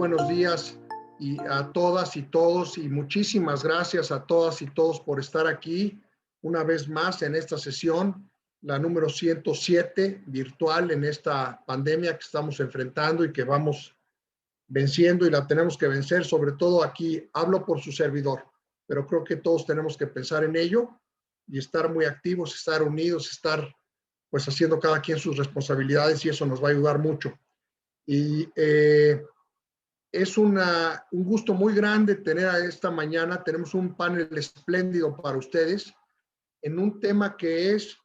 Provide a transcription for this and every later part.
buenos días y a todas y todos, y muchísimas gracias a todas y todos por estar aquí una vez más en esta sesión, la número 107 virtual en esta pandemia que estamos enfrentando y que vamos venciendo y la tenemos que vencer. Sobre todo aquí hablo por su servidor, pero creo que todos tenemos que pensar en ello y estar muy activos, estar unidos, estar pues haciendo cada quien sus responsabilidades, y eso nos va a ayudar mucho. Y es un gusto muy grande tener a esta mañana, tenemos un panel espléndido para ustedes en un tema que es,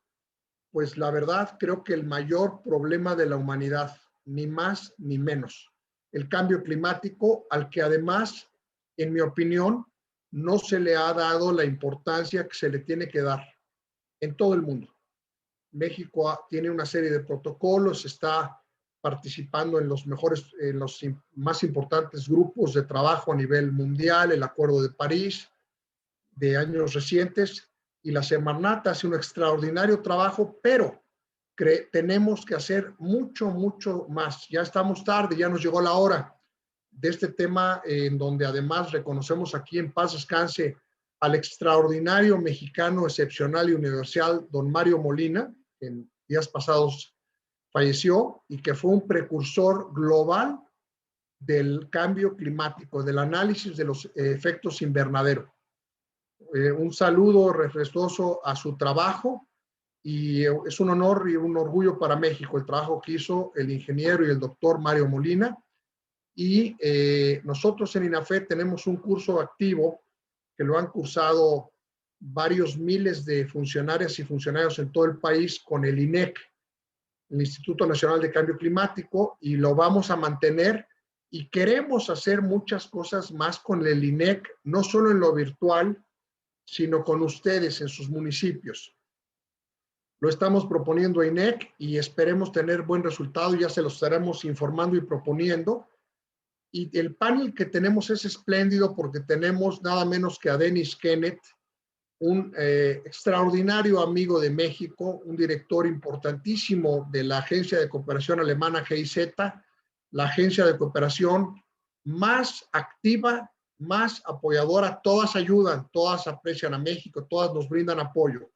pues la verdad, creo que el mayor problema de la humanidad, ni más ni menos. El cambio climático, al que además, en mi opinión, no se le ha dado la importancia que se le tiene que dar en todo el mundo. México tiene una serie de protocolos, está participando en los más importantes grupos de trabajo a nivel mundial, el Acuerdo de París de años recientes, y la Semarnat hace un extraordinario trabajo, pero tenemos que hacer mucho, mucho más. Ya estamos tarde, ya nos llegó la hora de este tema, en donde además reconocemos aquí en paz descanse al extraordinario mexicano excepcional y universal, don Mario Molina, que en días pasados falleció y que fue un precursor global del cambio climático, del análisis de los efectos invernadero. Un saludo respetuoso a su trabajo, y es un honor y un orgullo para México el trabajo que hizo el ingeniero y el doctor Mario Molina. Y nosotros en INAFED tenemos un curso activo que lo han cursado varios miles de funcionarias y funcionarios en todo el país con el INEC, el Instituto Nacional de Cambio Climático, y lo vamos a mantener, y queremos hacer muchas cosas más con el INEC, no solo en lo virtual, sino con ustedes en sus municipios. Lo estamos proponiendo a INEC y esperemos tener buen resultado, ya se lo estaremos informando y proponiendo. Y el panel que tenemos es espléndido porque tenemos nada menos que a Dennis Kenneth, un extraordinario amigo de México, un director importantísimo de la Agencia de Cooperación Alemana GIZ, la agencia de cooperación más activa, más apoyadora. Todas ayudan, todas aprecian a México, todas nos brindan apoyo,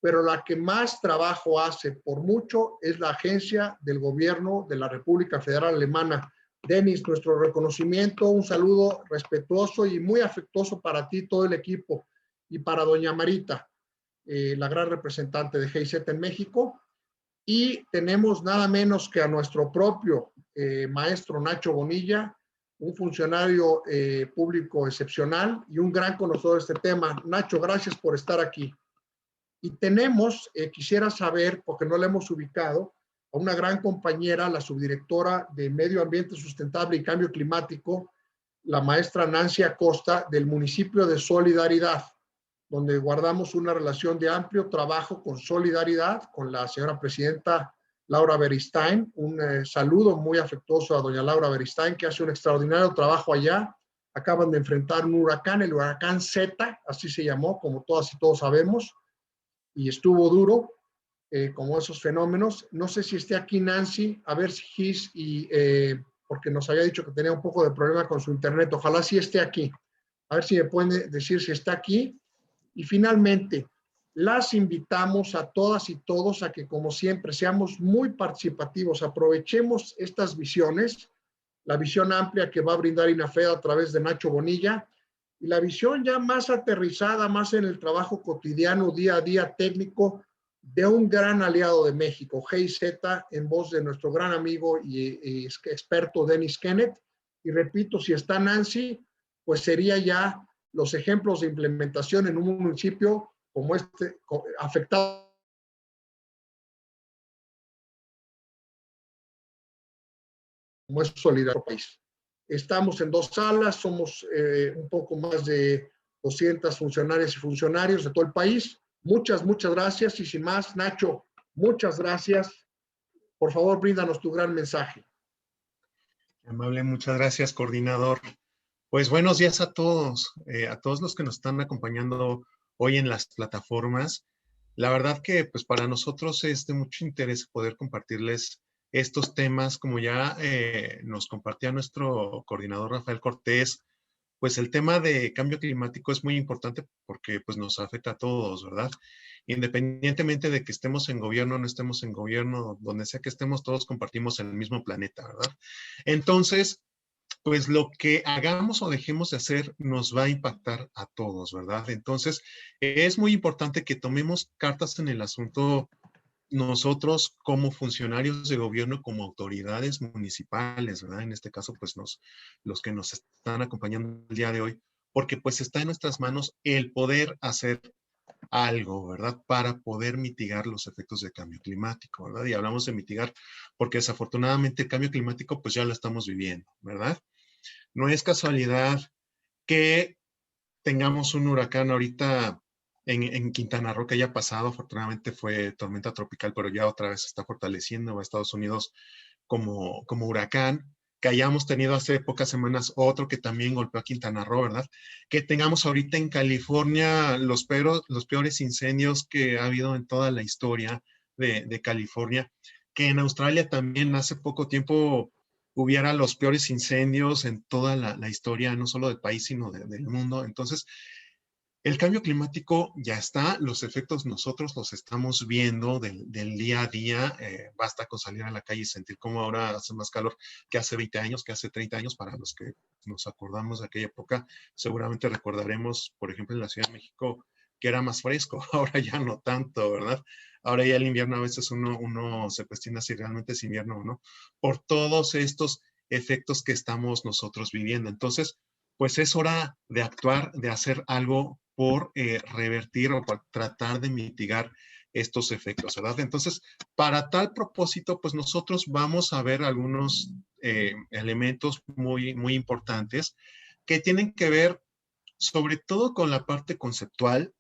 pero la que más trabajo hace por mucho es la agencia del gobierno de la República Federal Alemana. Dennis, nuestro reconocimiento, un saludo respetuoso y muy afectuoso para ti, todo el equipo, y para doña Marita, la gran representante de GIZ en México. Y tenemos nada menos que a nuestro propio maestro Nacho Bonilla, un funcionario público excepcional y un gran conocedor de este tema. Nacho, gracias por estar aquí. Y tenemos, quisiera saber, porque no la hemos ubicado, a una gran compañera, la subdirectora de Medio Ambiente Sustentable y Cambio Climático, la maestra Nancy Acosta, del municipio de Solidaridad, donde guardamos una relación de amplio trabajo con Solidaridad, con la señora presidenta Laura Beristain. Un saludo muy afectuoso a doña Laura Beristain, que hace un extraordinario trabajo allá. Acaban de enfrentar un huracán, el huracán Z, así se llamó, como todas y todos sabemos, y estuvo duro, como esos fenómenos. No sé si esté aquí Nancy, a ver si Gis, porque nos había dicho que tenía un poco de problema con su internet. Ojalá sí esté aquí. A ver si me pueden decir si está aquí. Y finalmente, las invitamos a todas y todos a que, como siempre, seamos muy participativos, aprovechemos estas visiones, la visión amplia que va a brindar INAFED a través de Nacho Bonilla, y la visión ya más aterrizada, más en el trabajo cotidiano, día a día técnico, de un gran aliado de México, GIZ, en voz de nuestro gran amigo y experto Dennis Kenneth. Y repito, si está Nancy, pues sería ya los ejemplos de implementación en un municipio como este, afectado como es Solidaridad País. Estamos en 2 salas, somos un poco más de 200 funcionarias y funcionarios de todo el país. Muchas, muchas gracias. Y sin más, Nacho, muchas gracias. Por favor, bríndanos tu gran mensaje. Amable, muchas gracias, coordinador. Pues buenos días a todos los que nos están acompañando hoy en las plataformas. La verdad que pues para nosotros es de mucho interés poder compartirles estos temas, como ya nos compartía nuestro coordinador Rafael Cortés, pues el tema de cambio climático es muy importante porque pues nos afecta a todos, ¿verdad? Independientemente de que estemos en gobierno o no estemos en gobierno, donde sea que estemos, todos compartimos el mismo planeta, ¿verdad? Entonces, pues lo que hagamos o dejemos de hacer nos va a impactar a todos, ¿verdad? Entonces, es muy importante que tomemos cartas en el asunto nosotros como funcionarios de gobierno, como autoridades municipales, ¿verdad? En este caso, pues los que nos están acompañando el día de hoy, porque pues está en nuestras manos el poder hacer algo, ¿verdad? Para poder mitigar los efectos del cambio climático, ¿verdad? Y hablamos de mitigar porque desafortunadamente el cambio climático pues ya lo estamos viviendo, ¿verdad? No es casualidad que tengamos un huracán ahorita en Quintana Roo que haya pasado, afortunadamente fue tormenta tropical, pero ya otra vez se está fortaleciendo, va a Estados Unidos como huracán, que hayamos tenido hace pocas semanas otro que también golpeó a Quintana Roo, ¿verdad? Que tengamos ahorita en California los peores incendios que ha habido en toda la historia de California, que en Australia también hace poco tiempo hubiera los peores incendios en toda la historia, no solo del país, sino del mundo. Entonces, el cambio climático ya está, los efectos nosotros los estamos viendo del día a día. Basta con salir a la calle y sentir cómo ahora hace más calor que hace 20 años, que hace 30 años. Para los que nos acordamos de aquella época, seguramente recordaremos, por ejemplo, en la Ciudad de México, que era más fresco. Ahora ya no tanto, ¿verdad? Ahora ya el invierno a veces uno se cuestiona si realmente es invierno o no, por todos estos efectos que estamos nosotros viviendo. Entonces, pues es hora de actuar, de hacer algo por revertir o por tratar de mitigar estos efectos, ¿verdad? Entonces, para tal propósito, pues nosotros vamos a ver algunos elementos muy importantes que tienen que ver sobre todo con la parte conceptual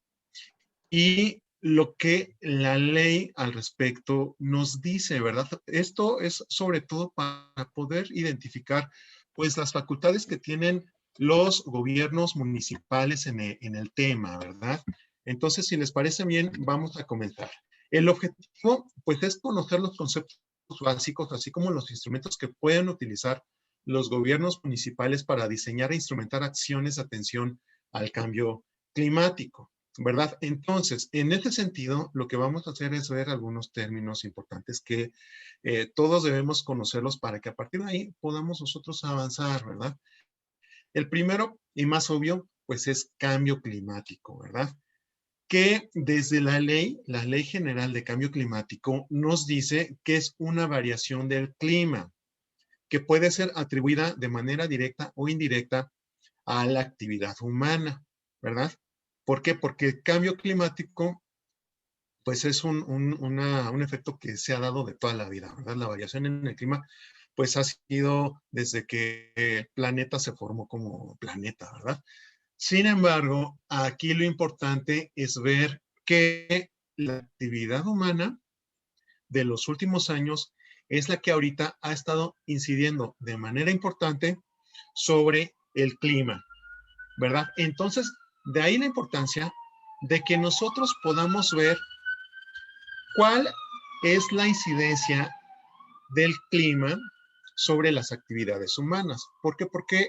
y lo que la ley al respecto nos dice, ¿verdad? Esto es sobre todo para poder identificar pues las facultades que tienen los gobiernos municipales en el tema, ¿verdad? Entonces, si les parece bien, vamos a comenzar. El objetivo, pues, es conocer los conceptos básicos, así como los instrumentos que pueden utilizar los gobiernos municipales para diseñar e instrumentar acciones de atención al cambio climático. ¿Verdad? Entonces, en este sentido, lo que vamos a hacer es ver algunos términos importantes que todos debemos conocerlos para que a partir de ahí podamos nosotros avanzar, ¿verdad? El primero y más obvio, pues es cambio climático, ¿verdad? Que desde la Ley General de Cambio Climático, nos dice que es una variación del clima que puede ser atribuida de manera directa o indirecta a la actividad humana, ¿verdad? ¿Por qué? Porque el cambio climático, pues es un efecto que se ha dado de toda la vida, ¿verdad? La variación en el clima, pues ha sido desde que el planeta se formó como planeta, ¿verdad? Sin embargo, aquí lo importante es ver que la actividad humana de los últimos años es la que ahorita ha estado incidiendo de manera importante sobre el clima, ¿verdad? Entonces, de ahí la importancia de que nosotros podamos ver cuál es la incidencia del clima sobre las actividades humanas. ¿Por qué? Porque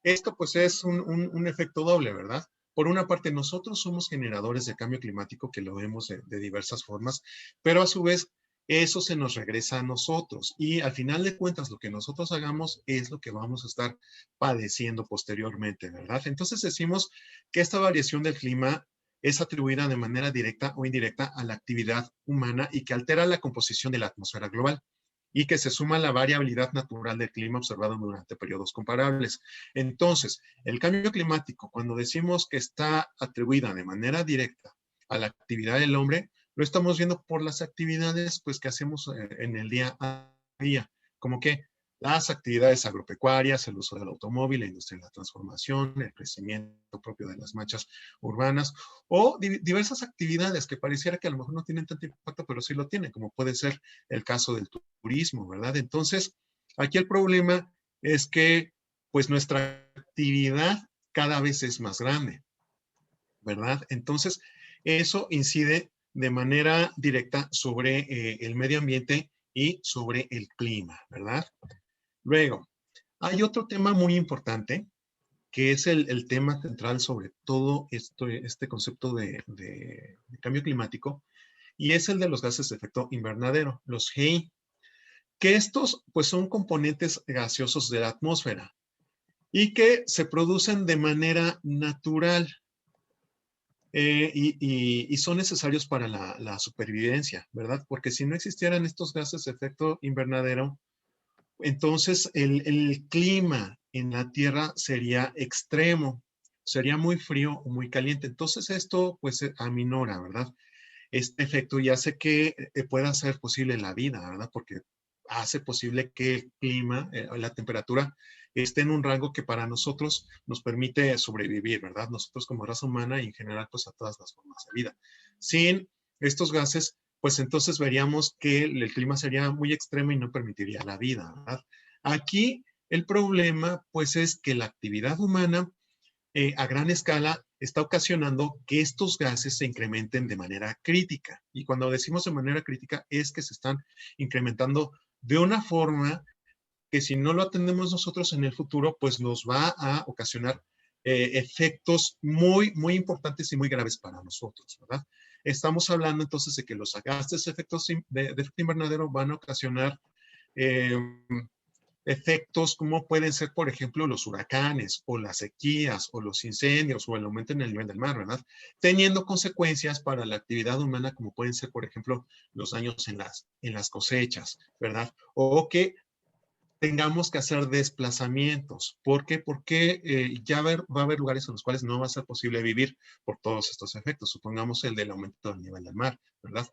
esto pues es un efecto doble, ¿verdad? Por una parte, nosotros somos generadores de cambio climático, que lo vemos de diversas formas, pero a su vez eso se nos regresa a nosotros y al final de cuentas lo que nosotros hagamos es lo que vamos a estar padeciendo posteriormente, ¿verdad? Entonces decimos que esta variación del clima es atribuida de manera directa o indirecta a la actividad humana y que altera la composición de la atmósfera global y que se suma a la variabilidad natural del clima observado durante periodos comparables. Entonces, el cambio climático, cuando decimos que está atribuida de manera directa a la actividad del hombre, lo estamos viendo por las actividades pues, que hacemos en el día a día, como que las actividades agropecuarias, el uso del automóvil, la industria de la transformación, el crecimiento propio de las manchas urbanas o diversas actividades que pareciera que a lo mejor no tienen tanto impacto, pero sí lo tienen, como puede ser el caso del turismo, ¿verdad? Entonces, aquí el problema es que pues nuestra actividad cada vez es más grande, ¿verdad? Entonces, eso incide de manera directa sobre el medio ambiente y sobre el clima, ¿verdad? Luego, hay otro tema muy importante que es el tema central sobre todo este concepto de cambio climático, y es el de los gases de efecto invernadero, los GI, que estos pues son componentes gaseosos de la atmósfera y que se producen de manera natural y son necesarios para la supervivencia, ¿verdad? Porque si no existieran estos gases de efecto invernadero, entonces el clima en la Tierra sería extremo, sería muy frío o muy caliente. Entonces esto pues aminora, ¿verdad? Este efecto y hace que pueda ser posible la vida, ¿verdad? Porque hace posible que el clima, la temperatura, esté en un rango que para nosotros nos permite sobrevivir, ¿verdad? Nosotros como raza humana y en general, pues a todas las formas de vida. Sin estos gases, pues entonces veríamos que el clima sería muy extremo y no permitiría la vida, ¿verdad? Aquí el problema, pues, es que la actividad humana a gran escala está ocasionando que estos gases se incrementen de manera crítica. Y cuando decimos de manera crítica es que se están incrementando de una forma que si no lo atendemos nosotros en el futuro, pues nos va a ocasionar efectos muy, muy importantes y muy graves para nosotros, ¿verdad? Estamos hablando entonces de que los gases de efecto invernadero van a ocasionar eh, efectos como pueden ser, por ejemplo, los huracanes o las sequías o los incendios o el aumento en el nivel del mar, ¿verdad? Teniendo consecuencias para la actividad humana como pueden ser, por ejemplo, los daños en las cosechas, ¿verdad? O que tengamos que hacer desplazamientos. ¿Por qué? Porque va a haber lugares en los cuales no va a ser posible vivir por todos estos efectos. Supongamos el del aumento del nivel del mar, ¿verdad?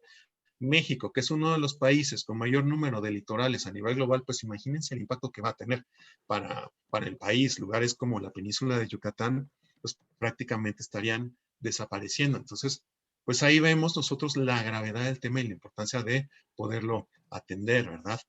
México, que es uno de los países con mayor número de litorales a nivel global, pues imagínense el impacto que va a tener para el país. Lugares como la península de Yucatán, pues prácticamente estarían desapareciendo. Entonces, pues ahí vemos nosotros la gravedad del tema y la importancia de poderlo atender, ¿verdad?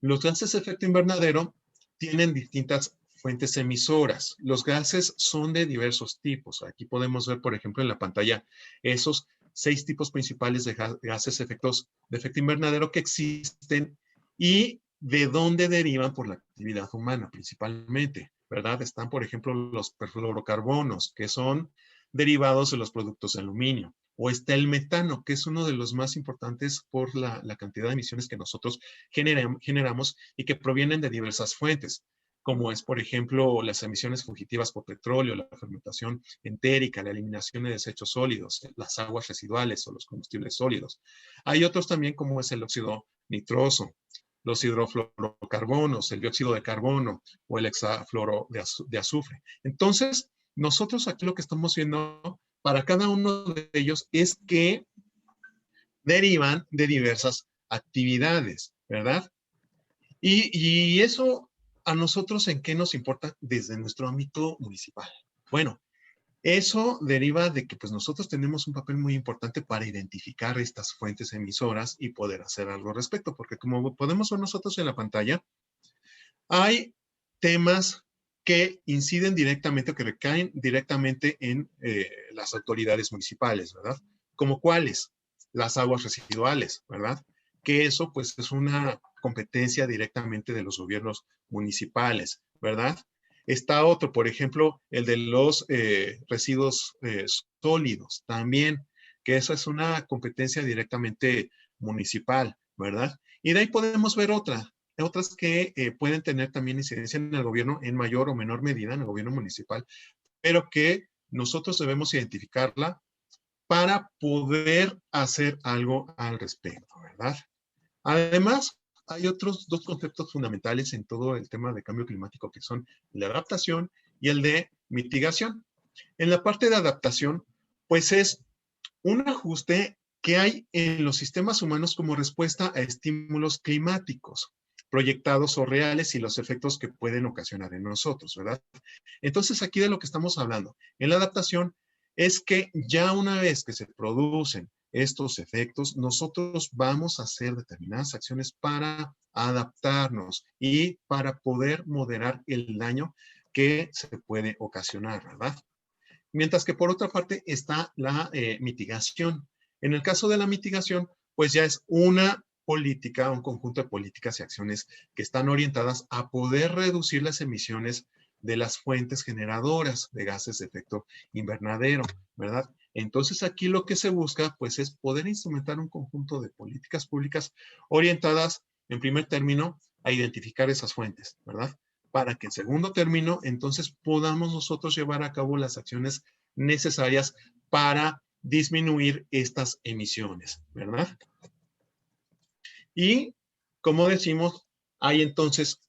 Los gases de efecto invernadero tienen distintas fuentes emisoras. Los gases son de diversos tipos. Aquí podemos ver, por ejemplo, en la pantalla esos 6 tipos principales de gases de efecto invernadero que existen y de dónde derivan por la actividad humana principalmente, ¿verdad? Están, por ejemplo, los perfluorocarbonos, que son derivados de los productos de aluminio. O está el metano, que es uno de los más importantes por la cantidad de emisiones que nosotros generamos y que provienen de diversas fuentes, como es, por ejemplo, las emisiones fugitivas por petróleo, la fermentación entérica, la eliminación de desechos sólidos, las aguas residuales o los combustibles sólidos. Hay otros también como es el óxido nitroso, los hidrofluorocarbonos, el dióxido de carbono o el hexafluoro de azufre. Entonces, nosotros aquí lo que estamos viendo para cada uno de ellos es que derivan de diversas actividades, ¿verdad? Y eso a nosotros en qué nos importa desde nuestro ámbito municipal. Bueno, eso deriva de que pues nosotros tenemos un papel muy importante para identificar estas fuentes emisoras y poder hacer algo al respecto, porque como podemos ver nosotros en la pantalla, hay temas que inciden directamente o que recaen directamente en las autoridades municipales, ¿verdad? ¿Como cuáles? Las aguas residuales, ¿verdad? Que eso pues es una competencia directamente de los gobiernos municipales, ¿verdad? Está otro, por ejemplo, el de los residuos sólidos, también, que eso es una competencia directamente municipal, ¿verdad? Y de ahí podemos ver otras que pueden tener también incidencia en el gobierno en mayor o menor medida, en el gobierno municipal, pero que nosotros debemos identificarla para poder hacer algo al respecto, ¿verdad? Además, hay otros 2 conceptos fundamentales en todo el tema de cambio climático, que son la adaptación y el de mitigación. En la parte de adaptación, pues es un ajuste que hay en los sistemas humanos como respuesta a estímulos climáticos proyectados o reales y los efectos que pueden ocasionar en nosotros, ¿verdad? Entonces, aquí de lo que estamos hablando en la adaptación es que ya una vez que se producen estos efectos, nosotros vamos a hacer determinadas acciones para adaptarnos y para poder moderar el daño que se puede ocasionar, ¿verdad? Mientras que por otra parte está la mitigación. En el caso de la mitigación, pues ya es una política, un conjunto de políticas y acciones que están orientadas a poder reducir las emisiones de las fuentes generadoras de gases de efecto invernadero, ¿verdad? Entonces aquí lo que se busca pues es poder instrumentar un conjunto de políticas públicas orientadas en primer término a identificar esas fuentes, ¿verdad? Para que en segundo término entonces podamos nosotros llevar a cabo las acciones necesarias para disminuir estas emisiones, ¿verdad? Y como decimos, hay entonces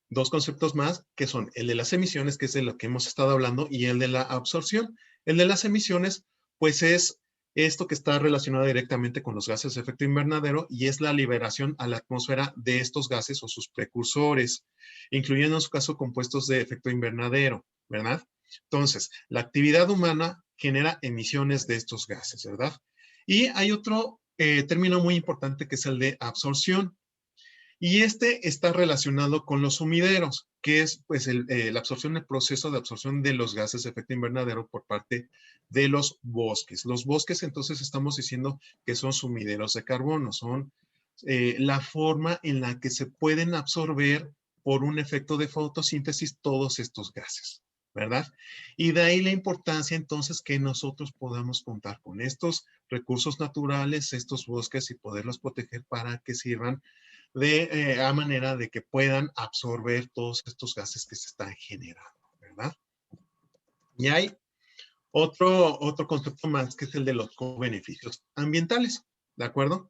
dos conceptos más, que son el de las emisiones, que es de lo que hemos estado hablando, y el de la absorción. El de las emisiones, pues es esto que está relacionado directamente con los gases de efecto invernadero y es la liberación a la atmósfera de estos gases o sus precursores, incluyendo en su caso compuestos de efecto invernadero, ¿verdad? Entonces, la actividad humana genera emisiones de estos gases, ¿verdad? Y hay otro término muy importante que es el de absorción. Y este está relacionado con los sumideros, que es pues la absorción, el proceso de absorción de los gases de efecto invernadero por parte de los bosques. Los bosques entonces estamos diciendo que son sumideros de carbono, son la forma en la que se pueden absorber por un efecto de fotosíntesis todos estos gases, ¿verdad? Y de ahí la importancia entonces que nosotros podamos contar con estos recursos naturales, estos bosques y poderlos proteger para que sirvan a manera de que puedan absorber todos estos gases que se están generando, ¿verdad? Y hay otro concepto más que es el de los co-beneficios ambientales, ¿de acuerdo?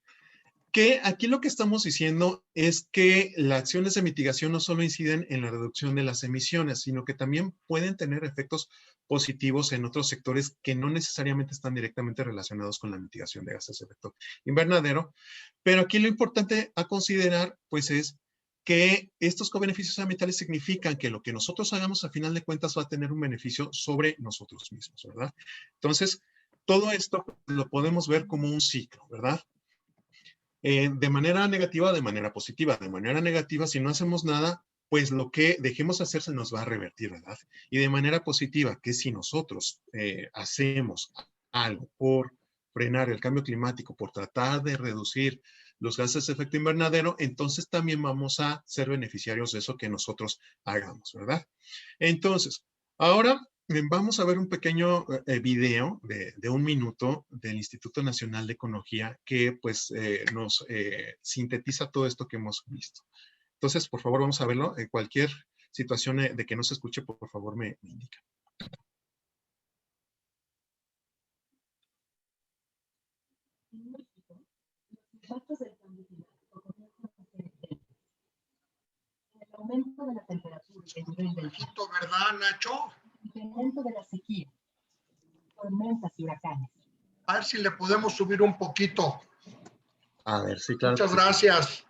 Que aquí lo que estamos diciendo es que las acciones de mitigación no solo inciden en la reducción de las emisiones, sino que también pueden tener efectos positivos en otros sectores que no necesariamente están directamente relacionados con la mitigación de gases de efecto invernadero. Pero aquí lo importante a considerar, pues, es que estos co-beneficios ambientales significan que lo que nosotros hagamos a final de cuentas va a tener un beneficio sobre nosotros mismos, ¿verdad? Entonces, todo esto lo podemos ver como un ciclo, ¿verdad? De manera negativa, de manera positiva. De manera negativa, si no hacemos nada, pues lo que dejemos hacer se nos va a revertir, ¿verdad? Y de manera positiva, que si nosotros hacemos algo por frenar el cambio climático, por tratar de reducir los gases de efecto invernadero, entonces también vamos a ser beneficiarios de eso que nosotros hagamos, ¿verdad? Entonces, ahora vamos a ver un pequeño video de 1 minuto del Instituto Nacional de Ecología que pues nos sintetiza todo esto que hemos visto. Entonces, por favor, vamos a verlo. Cualquier situación de que no se escuche, por favor, me indica. En México, los impactos del cambio climático comienzan a ser evidentes. En el aumento de la temperatura y el nivel del mar, ¿Verdad, Nacho? incremento de la sequía, tormentas y huracanes. A ver si le podemos subir un poquito. A ver, sí, claro. Muchas gracias.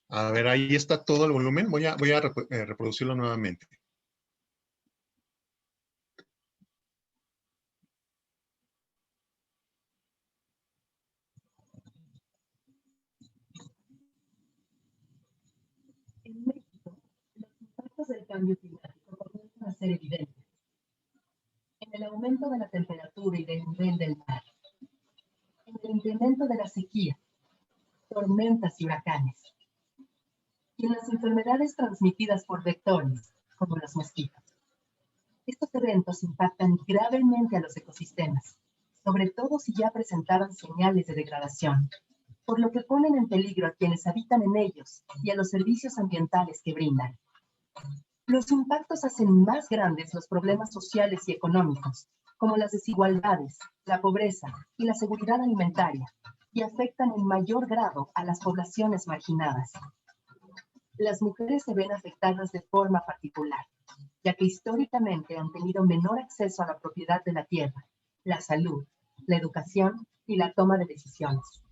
A ver, ahí está todo el volumen. Voy a reproducirlo nuevamente. En México, los impactos del cambio climático comienzan a ser evidentes. En el aumento de la temperatura y del nivel del mar, en el incremento de la sequía, tormentas y huracanes, y en las enfermedades transmitidas por vectores, como los mosquitos. Estos eventos impactan gravemente a los ecosistemas, sobre todo si ya presentaban señales de degradación, por lo que ponen en peligro a quienes habitan en ellos y a los servicios ambientales que brindan. Los impactos hacen más grandes los problemas sociales y económicos, como las desigualdades, la pobreza y la seguridad alimentaria, y afectan en mayor grado a las poblaciones marginadas. Las mujeres se ven afectadas de forma particular, ya que históricamente han tenido menor acceso a la propiedad de la tierra, la salud, la educación y la toma de decisiones.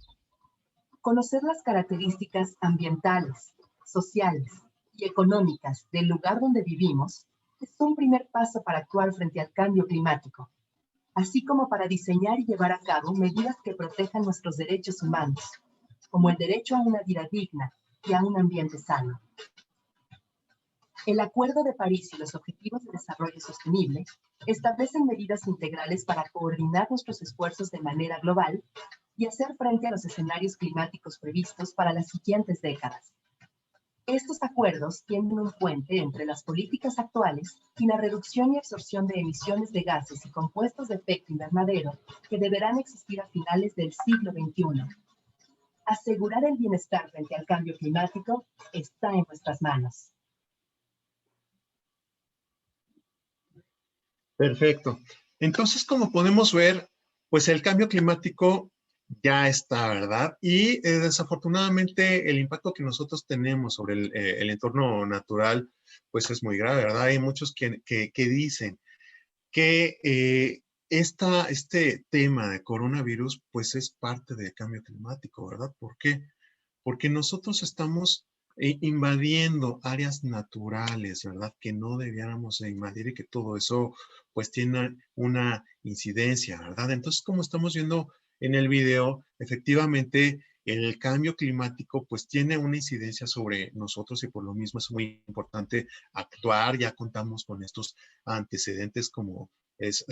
Conocer las características ambientales, sociales y económicas del lugar donde vivimos es un primer paso para actuar frente al cambio climático, así como para diseñar y llevar a cabo medidas que protejan nuestros derechos humanos, como el derecho a una vida digna y a un ambiente sano. El Acuerdo de París y los Objetivos de Desarrollo Sostenible establecen medidas integrales para coordinar nuestros esfuerzos de manera global y hacer frente a los escenarios climáticos previstos para las siguientes décadas. Estos acuerdos tienen un puente entre las políticas actuales y la reducción y absorción de emisiones de gases y compuestos de efecto invernadero que deberán existir a finales del siglo XXI. Asegurar el bienestar frente al cambio climático está en nuestras manos. Perfecto. Entonces, como podemos ver, pues el cambio climático ya está, ¿verdad? Y desafortunadamente el impacto que nosotros tenemos sobre el entorno natural, pues es muy grave, ¿verdad? Hay muchos que dicen que este tema de coronavirus, pues es parte del cambio climático, ¿verdad? ¿Por qué? Porque nosotros estamos invadiendo áreas naturales, ¿verdad? Que no debiéramos de invadir y que todo eso pues tiene una incidencia, ¿verdad? Entonces, como estamos viendo en el video, efectivamente el cambio climático pues tiene una incidencia sobre nosotros y por lo mismo es muy importante actuar. Ya contamos con estos antecedentes como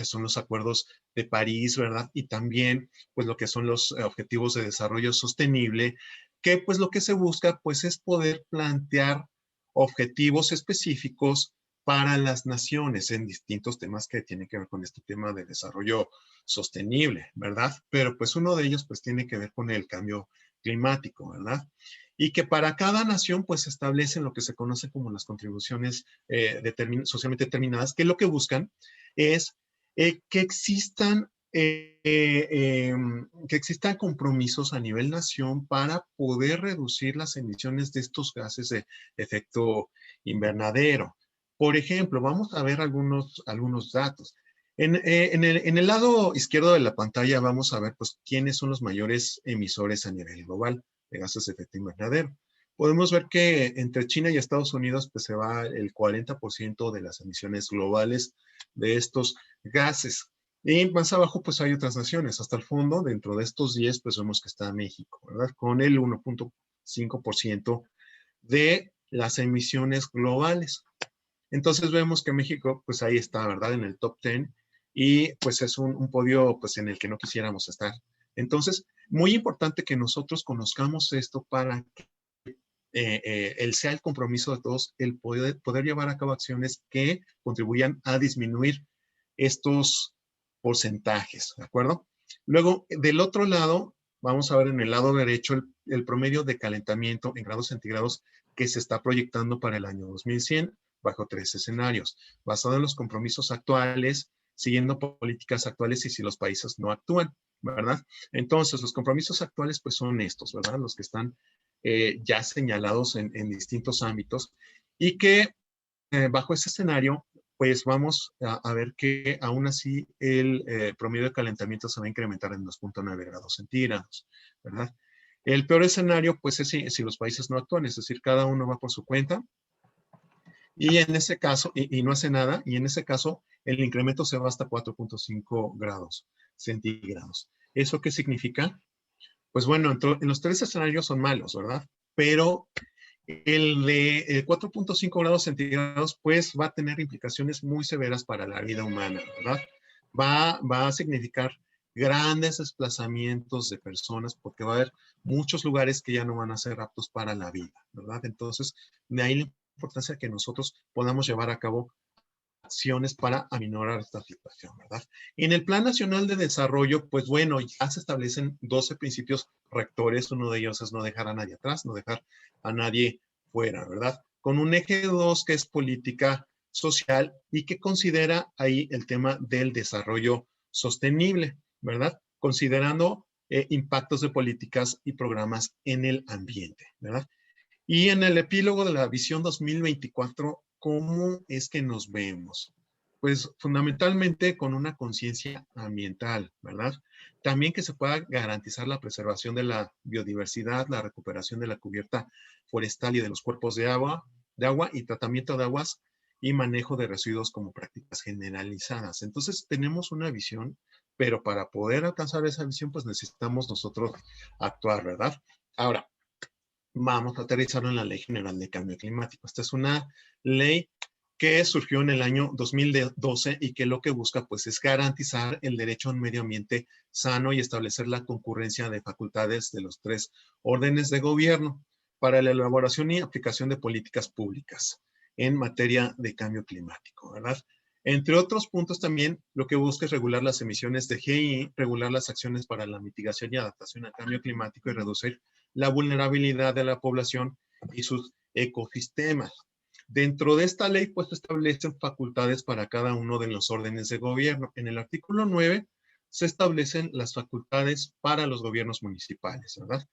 son los acuerdos de París, ¿verdad? Y también pues lo que son los objetivos de desarrollo sostenible, que pues lo que se busca pues es poder plantear objetivos específicos para las naciones en distintos temas que tienen que ver con este tema de desarrollo sostenible, ¿verdad? Pero pues uno de ellos pues tiene que ver con el cambio climático, ¿verdad? Y que para cada nación pues establecen lo que se conoce como las contribuciones socialmente determinadas, que lo que buscan es que existan compromisos a nivel nación para poder reducir las emisiones de estos gases de efecto invernadero. Por ejemplo, vamos a ver algunos datos. En el lado izquierdo de la pantalla vamos a ver pues, quiénes son los mayores emisores a nivel global de gases de efecto invernadero. Podemos ver que entre China y Estados Unidos pues, se va el 40% de las emisiones globales de estos gases. Y más abajo, pues hay otras naciones. Hasta el fondo, dentro de estos 10, pues vemos que está México, ¿verdad? Con el 1.5% de las emisiones globales. Entonces vemos que México, pues ahí está, ¿verdad? En el top 10 y pues es un podio, pues en el que no quisiéramos estar. Entonces, muy importante que nosotros conozcamos esto para que sea el compromiso de todos el poder llevar a cabo acciones que contribuyan a disminuir estos porcentajes, ¿de acuerdo? Luego, del otro lado, vamos a ver en el lado derecho el promedio de calentamiento en grados centígrados que se está proyectando para el año 2100 bajo 3 escenarios, basado en los compromisos actuales, siguiendo políticas actuales y si los países no actúan, ¿verdad? Entonces, los compromisos actuales pues son estos, ¿verdad? Los que están ya señalados en distintos ámbitos y que bajo ese escenario pues vamos a ver que aún así el promedio de calentamiento se va a incrementar en 2.9 grados centígrados, ¿verdad? El peor escenario, pues, es si los países no actúan, es decir, cada uno va por su cuenta, y en ese caso, y no hace nada, y en ese caso, el incremento se va hasta 4.5 grados centígrados. ¿Eso qué significa? Pues bueno, en los tres escenarios son malos, ¿verdad? Pero el de 4.5 grados centígrados, pues va a tener implicaciones muy severas para la vida humana, ¿verdad? Va a significar grandes desplazamientos de personas porque va a haber muchos lugares que ya no van a ser aptos para la vida, ¿verdad? Entonces, de ahí la importancia que nosotros podamos llevar a cabo acciones para aminorar esta situación, ¿verdad? Y en el Plan Nacional de Desarrollo, pues bueno, ya se establecen 12 principios rectores. Uno de ellos es no dejar a nadie atrás, no dejar a nadie fuera, ¿verdad? Con un eje 2 que es política social y que considera ahí el tema del desarrollo sostenible, ¿verdad? Considerando impactos de políticas y programas en el ambiente, ¿verdad? Y en el epílogo de la visión 2024, ¿cómo es que nos vemos? Pues fundamentalmente con una conciencia ambiental, ¿verdad? También que se pueda garantizar la preservación de la biodiversidad, la recuperación de la cubierta forestal y de los cuerpos de agua y tratamiento de aguas y manejo de residuos como prácticas generalizadas. Entonces tenemos una visión, pero para poder alcanzar esa visión, pues necesitamos nosotros actuar, ¿verdad? Ahora, vamos a aterrizarlo en la Ley General de Cambio Climático. Esta es una ley que surgió en el año 2012 y que lo que busca pues es garantizar el derecho a un medio ambiente sano y establecer la concurrencia de facultades de los 3 órdenes de gobierno para la elaboración y aplicación de políticas públicas en materia de cambio climático, ¿verdad? Entre otros puntos también lo que busca es regular las emisiones de GI, regular las acciones para la mitigación y adaptación al cambio climático y reducir la vulnerabilidad de la población y sus ecosistemas. Dentro de esta ley, pues, se establecen facultades para cada uno de los órdenes de gobierno. En el artículo 9 se establecen las facultades para los gobiernos municipales, ¿verdad?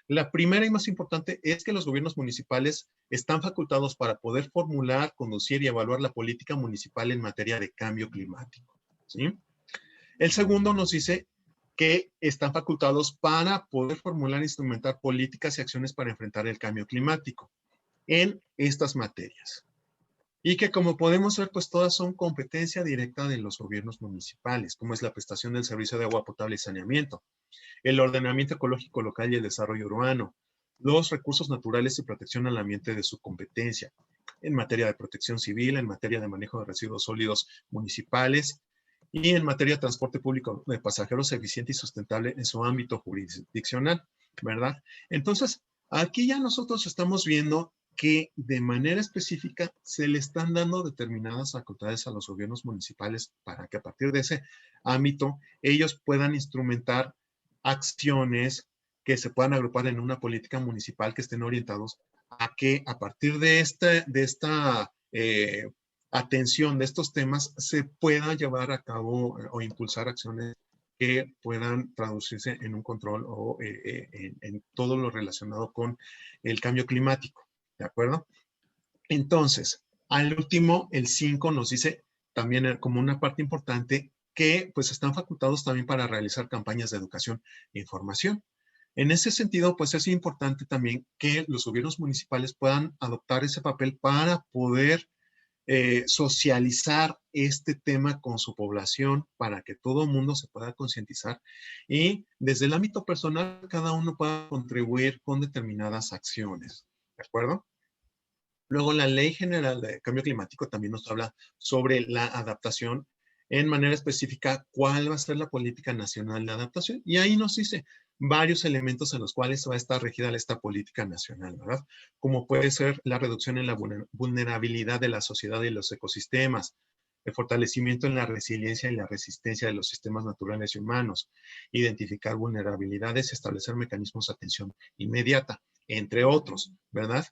La primera y más importante es que los gobiernos municipales están facultados para poder formular, conducir y evaluar la política municipal en materia de cambio climático, ¿sí? El segundo nos dice que están facultados para poder formular e instrumentar políticas y acciones para enfrentar el cambio climático en estas materias. Y que como podemos ver, pues todas son competencia directa de los gobiernos municipales, como es la prestación del servicio de agua potable y saneamiento, el ordenamiento ecológico local y el desarrollo urbano, los recursos naturales y protección al ambiente de su competencia, en materia de protección civil, en materia de manejo de residuos sólidos municipales y en materia de transporte público de pasajeros eficiente y sustentable en su ámbito jurisdiccional, ¿verdad? Entonces, aquí ya nosotros estamos viendo que de manera específica se le están dando determinadas facultades a los gobiernos municipales para que a partir de ese ámbito ellos puedan instrumentar acciones que se puedan agrupar en una política municipal que estén orientados a que a partir de esta atención de estos temas se pueda llevar a cabo o impulsar acciones que puedan traducirse en un control o en todo lo relacionado con el cambio climático. ¿De acuerdo? Entonces, al último, el 5 nos dice también como una parte importante que pues están facultados también para realizar campañas de educación e información. En ese sentido, pues es importante también que los gobiernos municipales puedan adoptar ese papel para poder socializar este tema con su población para que todo el mundo se pueda concientizar y desde el ámbito personal cada uno pueda contribuir con determinadas acciones. ¿De acuerdo? Luego, la Ley General de Cambio Climático también nos habla sobre la adaptación en manera específica cuál va a ser la política nacional de adaptación. Y ahí nos dice varios elementos en los cuales va a estar regida esta política nacional, ¿verdad? Como puede ser la reducción en la vulnerabilidad de la sociedad y los ecosistemas, el fortalecimiento en la resiliencia y la resistencia de los sistemas naturales y humanos, identificar vulnerabilidades y establecer mecanismos de atención inmediata, entre otros, ¿verdad?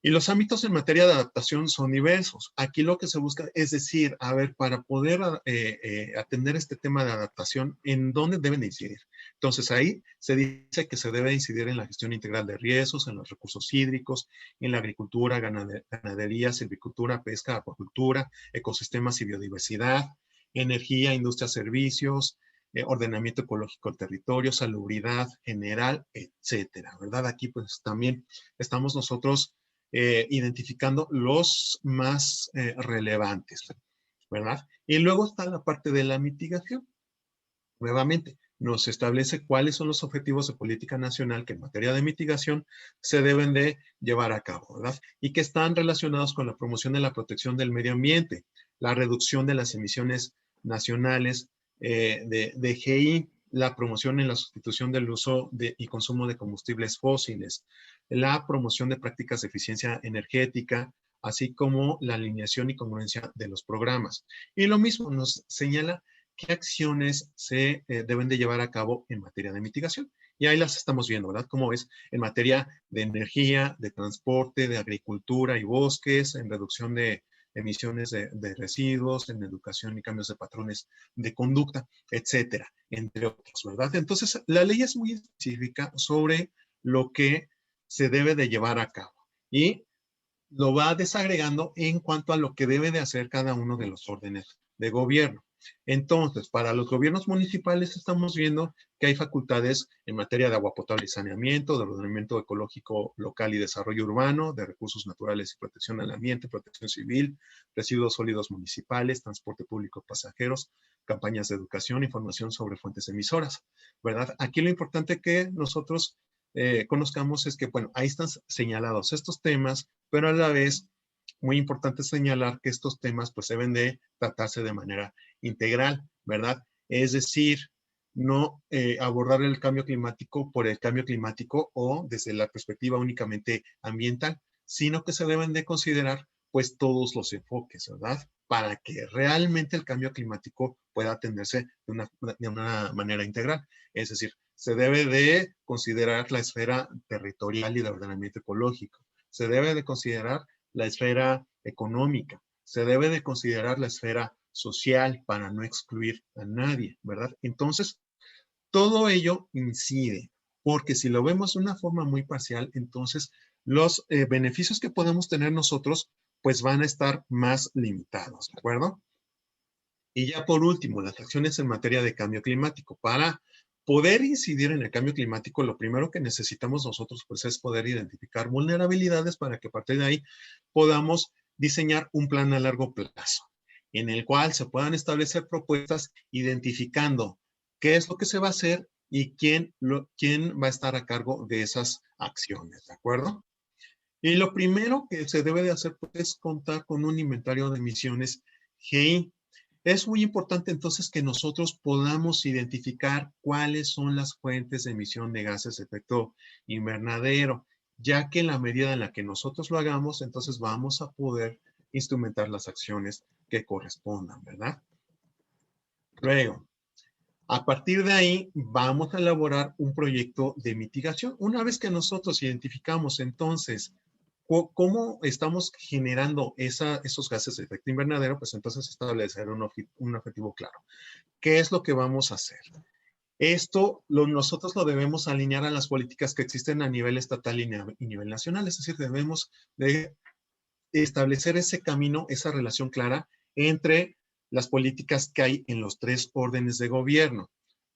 Y los ámbitos en materia de adaptación son diversos. Aquí lo que se busca es decir, a ver, para poder atender este tema de adaptación, ¿en dónde deben incidir? Entonces ahí se dice que se debe incidir en la gestión integral de riesgos, en los recursos hídricos, en la agricultura, ganadería, silvicultura, pesca, acuacultura, ecosistemas y biodiversidad, energía, industria, servicios, ordenamiento ecológico del territorio, salubridad general, etcétera, ¿verdad? Aquí pues también estamos nosotros identificando los más relevantes, ¿verdad? Y luego está la parte de la mitigación. Nuevamente, nos establece cuáles son los objetivos de política nacional que en materia de mitigación se deben de llevar a cabo, ¿verdad? Y que están relacionados con la promoción de la protección del medio ambiente, la reducción de las emisiones nacionales de GI, la promoción en la sustitución del uso y consumo de combustibles fósiles, la promoción de prácticas de eficiencia energética, así como la alineación y congruencia de los programas. Y lo mismo nos señala qué acciones se deben de llevar a cabo en materia de mitigación. Y ahí las estamos viendo, ¿verdad? Como es en materia de energía, de transporte, de agricultura y bosques, en reducción de emisiones de residuos, en educación y cambios de patrones de conducta, etcétera, entre otros, ¿verdad? Entonces, la ley es muy específica sobre lo que se debe de llevar a cabo y lo va desagregando en cuanto a lo que debe de hacer cada uno de los órdenes de gobierno. Entonces, para los gobiernos municipales estamos viendo que hay facultades en materia de agua potable y saneamiento, de ordenamiento ecológico local y desarrollo urbano, de recursos naturales y protección al ambiente, protección civil, residuos sólidos municipales, transporte público de pasajeros, campañas de educación, información sobre fuentes emisoras, ¿verdad? Aquí lo importante que nosotros conozcamos es que, bueno, ahí están señalados estos temas, pero a la vez, muy importante señalar que estos temas pues deben de tratarse de manera integral, ¿verdad? Es decir, no abordar el cambio climático por el cambio climático o desde la perspectiva únicamente ambiental, sino que se deben de considerar pues todos los enfoques, ¿verdad? Para que realmente el cambio climático pueda atenderse de una manera integral. Es decir, se debe de considerar la esfera territorial y de ordenamiento ecológico. Se debe de considerar la esfera económica. Se debe de considerar la esfera social para no excluir a nadie, ¿verdad? Entonces, todo ello incide, porque si lo vemos de una forma muy parcial, entonces los beneficios que podemos tener nosotros, pues van a estar más limitados, ¿de acuerdo? Y ya por último, las acciones en materia de cambio climático. Para poder incidir en el cambio climático, lo primero que necesitamos nosotros, pues, es poder identificar vulnerabilidades para que a partir de ahí podamos diseñar un plan a largo plazo, en el cual se puedan establecer propuestas identificando qué es lo que se va a hacer y quién va a estar a cargo de esas acciones, ¿de acuerdo? Y lo primero que se debe de hacer pues, es contar con un inventario de emisiones GI. Es muy importante entonces que nosotros podamos identificar cuáles son las fuentes de emisión de gases de efecto invernadero, ya que en la medida en la que nosotros lo hagamos, entonces vamos a poder instrumentar las acciones que correspondan, ¿verdad? Luego, a partir de ahí, vamos a elaborar un proyecto de mitigación. Una vez que nosotros identificamos entonces cómo estamos generando esos gases de efecto invernadero, pues entonces establecer un objetivo claro. ¿Qué es lo que vamos a hacer? Esto nosotros lo debemos alinear a las políticas que existen a nivel estatal y nivel nacional. Es decir, debemos de establecer ese camino, esa relación clara entre las políticas que hay en los tres órdenes de gobierno,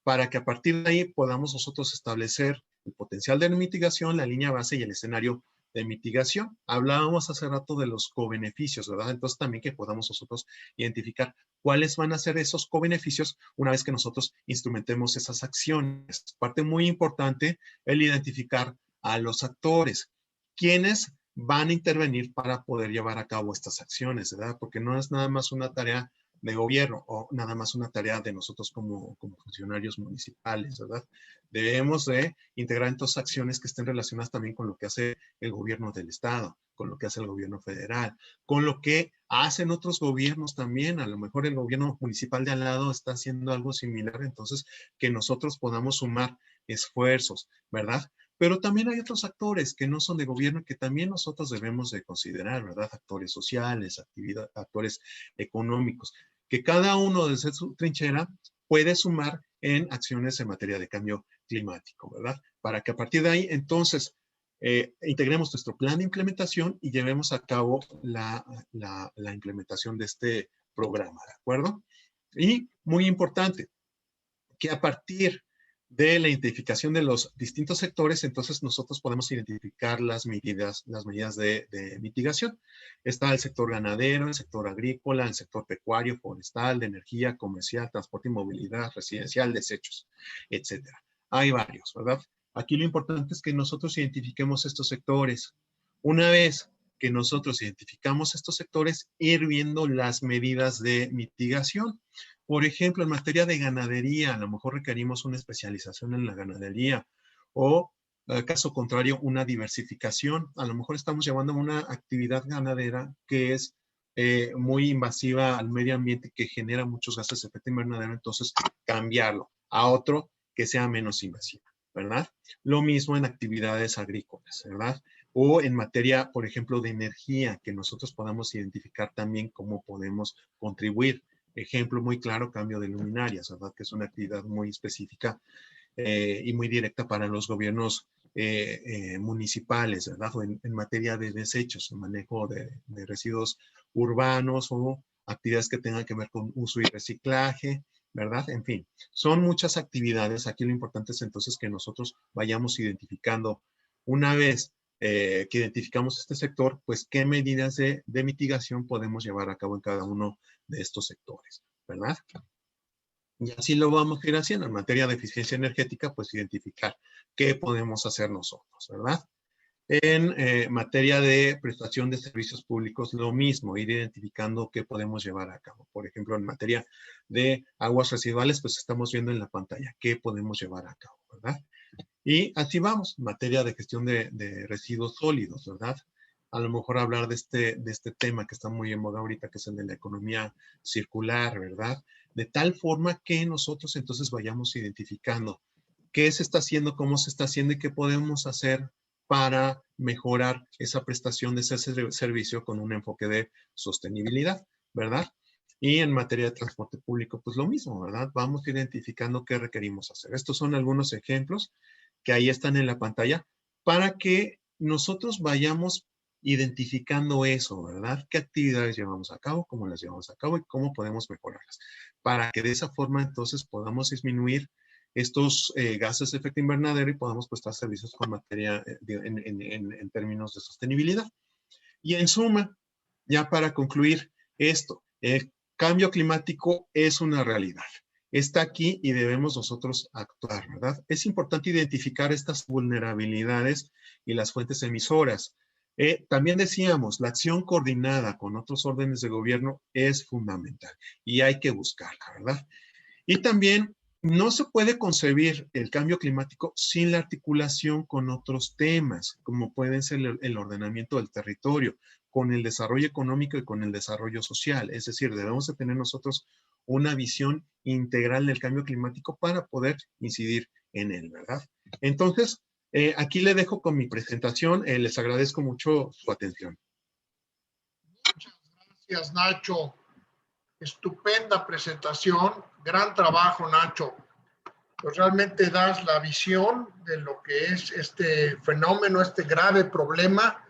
para que a partir de ahí podamos nosotros establecer el potencial de mitigación, la línea base y el escenario de mitigación. Hablábamos hace rato de los cobeneficios, ¿verdad? Entonces también que podamos nosotros identificar cuáles van a ser esos cobeneficios una vez que nosotros instrumentemos esas acciones. Parte muy importante, el identificar a los actores, quienes van a intervenir para poder llevar a cabo estas acciones, ¿verdad? Porque no es nada más una tarea de gobierno o nada más una tarea de nosotros como funcionarios municipales, ¿verdad? Debemos de integrar entonces acciones que estén relacionadas también con lo que hace el gobierno del estado, con lo que hace el gobierno federal, con lo que hacen otros gobiernos también. A lo mejor el gobierno municipal de al lado está haciendo algo similar, entonces que nosotros podamos sumar esfuerzos, ¿verdad? Pero también hay otros actores que no son de gobierno que también nosotros debemos de considerar, ¿verdad? Actores sociales, actores económicos, que cada uno desde su trinchera puede sumar en acciones en materia de cambio climático, ¿verdad? Para que a partir de ahí, entonces, integremos nuestro plan de implementación y llevemos a cabo la implementación de este programa, ¿de acuerdo? Y muy importante, que a partir de la identificación de los distintos sectores, entonces nosotros podemos identificar las medidas de mitigación. Está el sector ganadero, el sector agrícola, el sector pecuario, forestal, de energía, comercial, transporte y movilidad, residencial, desechos, etcétera. Hay varios, ¿verdad? Aquí lo importante es que nosotros identifiquemos estos sectores. Una vez que nosotros identificamos estos sectores, ir viendo las medidas de mitigación. Por ejemplo, en materia de ganadería, a lo mejor requerimos una especialización en la ganadería o, caso contrario, una diversificación. A lo mejor estamos llevando una actividad ganadera que es muy invasiva al medio ambiente, que genera muchos gases de efecto invernadero, entonces cambiarlo a otro que sea menos invasivo, ¿verdad? Lo mismo en actividades agrícolas, ¿verdad? O en materia, por ejemplo, de energía, que nosotros podamos identificar también cómo podemos contribuir. Ejemplo muy claro, cambio de luminarias, ¿verdad? Que es una actividad muy específica y muy directa para los gobiernos municipales, ¿verdad? O en materia de desechos, en manejo de residuos urbanos o actividades que tengan que ver con uso y reciclaje, ¿verdad? En fin, son muchas actividades. Aquí lo importante es entonces que nosotros vayamos identificando una vez que identificamos este sector, pues qué medidas de mitigación podemos llevar a cabo en cada uno de estos sectores, ¿verdad? Y así lo vamos a ir haciendo. En materia de eficiencia energética, pues identificar qué podemos hacer nosotros, ¿verdad? En materia de prestación de servicios públicos, lo mismo, ir identificando qué podemos llevar a cabo. Por ejemplo, en materia de aguas residuales, pues estamos viendo en la pantalla qué podemos llevar a cabo, ¿verdad? Y así vamos, en materia de gestión de residuos sólidos, ¿verdad? A lo mejor hablar de este tema que está muy en moda ahorita, que es el de la economía circular, ¿verdad? De tal forma que nosotros entonces vayamos identificando qué se está haciendo, cómo se está haciendo y qué podemos hacer para mejorar esa prestación de ese servicio con un enfoque de sostenibilidad, ¿verdad? Y en materia de transporte público, pues lo mismo, ¿verdad? Vamos identificando qué requerimos hacer. Estos son algunos ejemplos que ahí están en la pantalla para que nosotros vayamos identificando eso, ¿verdad? ¿Qué actividades llevamos a cabo, cómo las llevamos a cabo y cómo podemos mejorarlas? Para que de esa forma entonces podamos disminuir estos gases de efecto invernadero y podamos prestar servicios con materia en términos de sostenibilidad. Y en suma, ya para concluir esto, el cambio climático es una realidad. Está aquí y debemos nosotros actuar, ¿verdad? Es importante identificar estas vulnerabilidades y las fuentes emisoras. También decíamos, la acción coordinada con otros órdenes de gobierno es fundamental y hay que buscarla, ¿verdad? Y también no se puede concebir el cambio climático sin la articulación con otros temas, como pueden ser el ordenamiento del territorio, con el desarrollo económico y con el desarrollo social. Es decir, debemos de tener nosotros una visión integral del cambio climático para poder incidir en él, ¿verdad? Entonces, aquí le dejo con mi presentación. Les agradezco mucho su atención. Muchas gracias, Nacho. Estupenda presentación. Gran trabajo, Nacho. Pues realmente das la visión de lo que es este fenómeno, este grave problema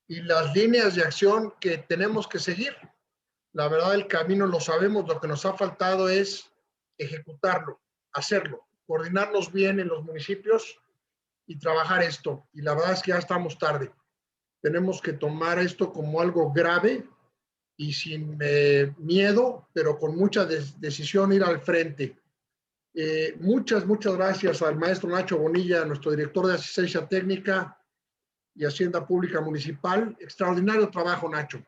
y las líneas de acción que tenemos que seguir. La verdad, el camino lo sabemos, lo que nos ha faltado es ejecutarlo, hacerlo, coordinarnos bien en los municipios y trabajar esto. Y la verdad es que ya estamos tarde. Tenemos que tomar esto como algo grave y sin miedo, pero con mucha decisión ir al frente. Muchas gracias al maestro Nacho Bonilla, nuestro director de asistencia técnica y Hacienda Pública Municipal. Extraordinario trabajo, Nacho.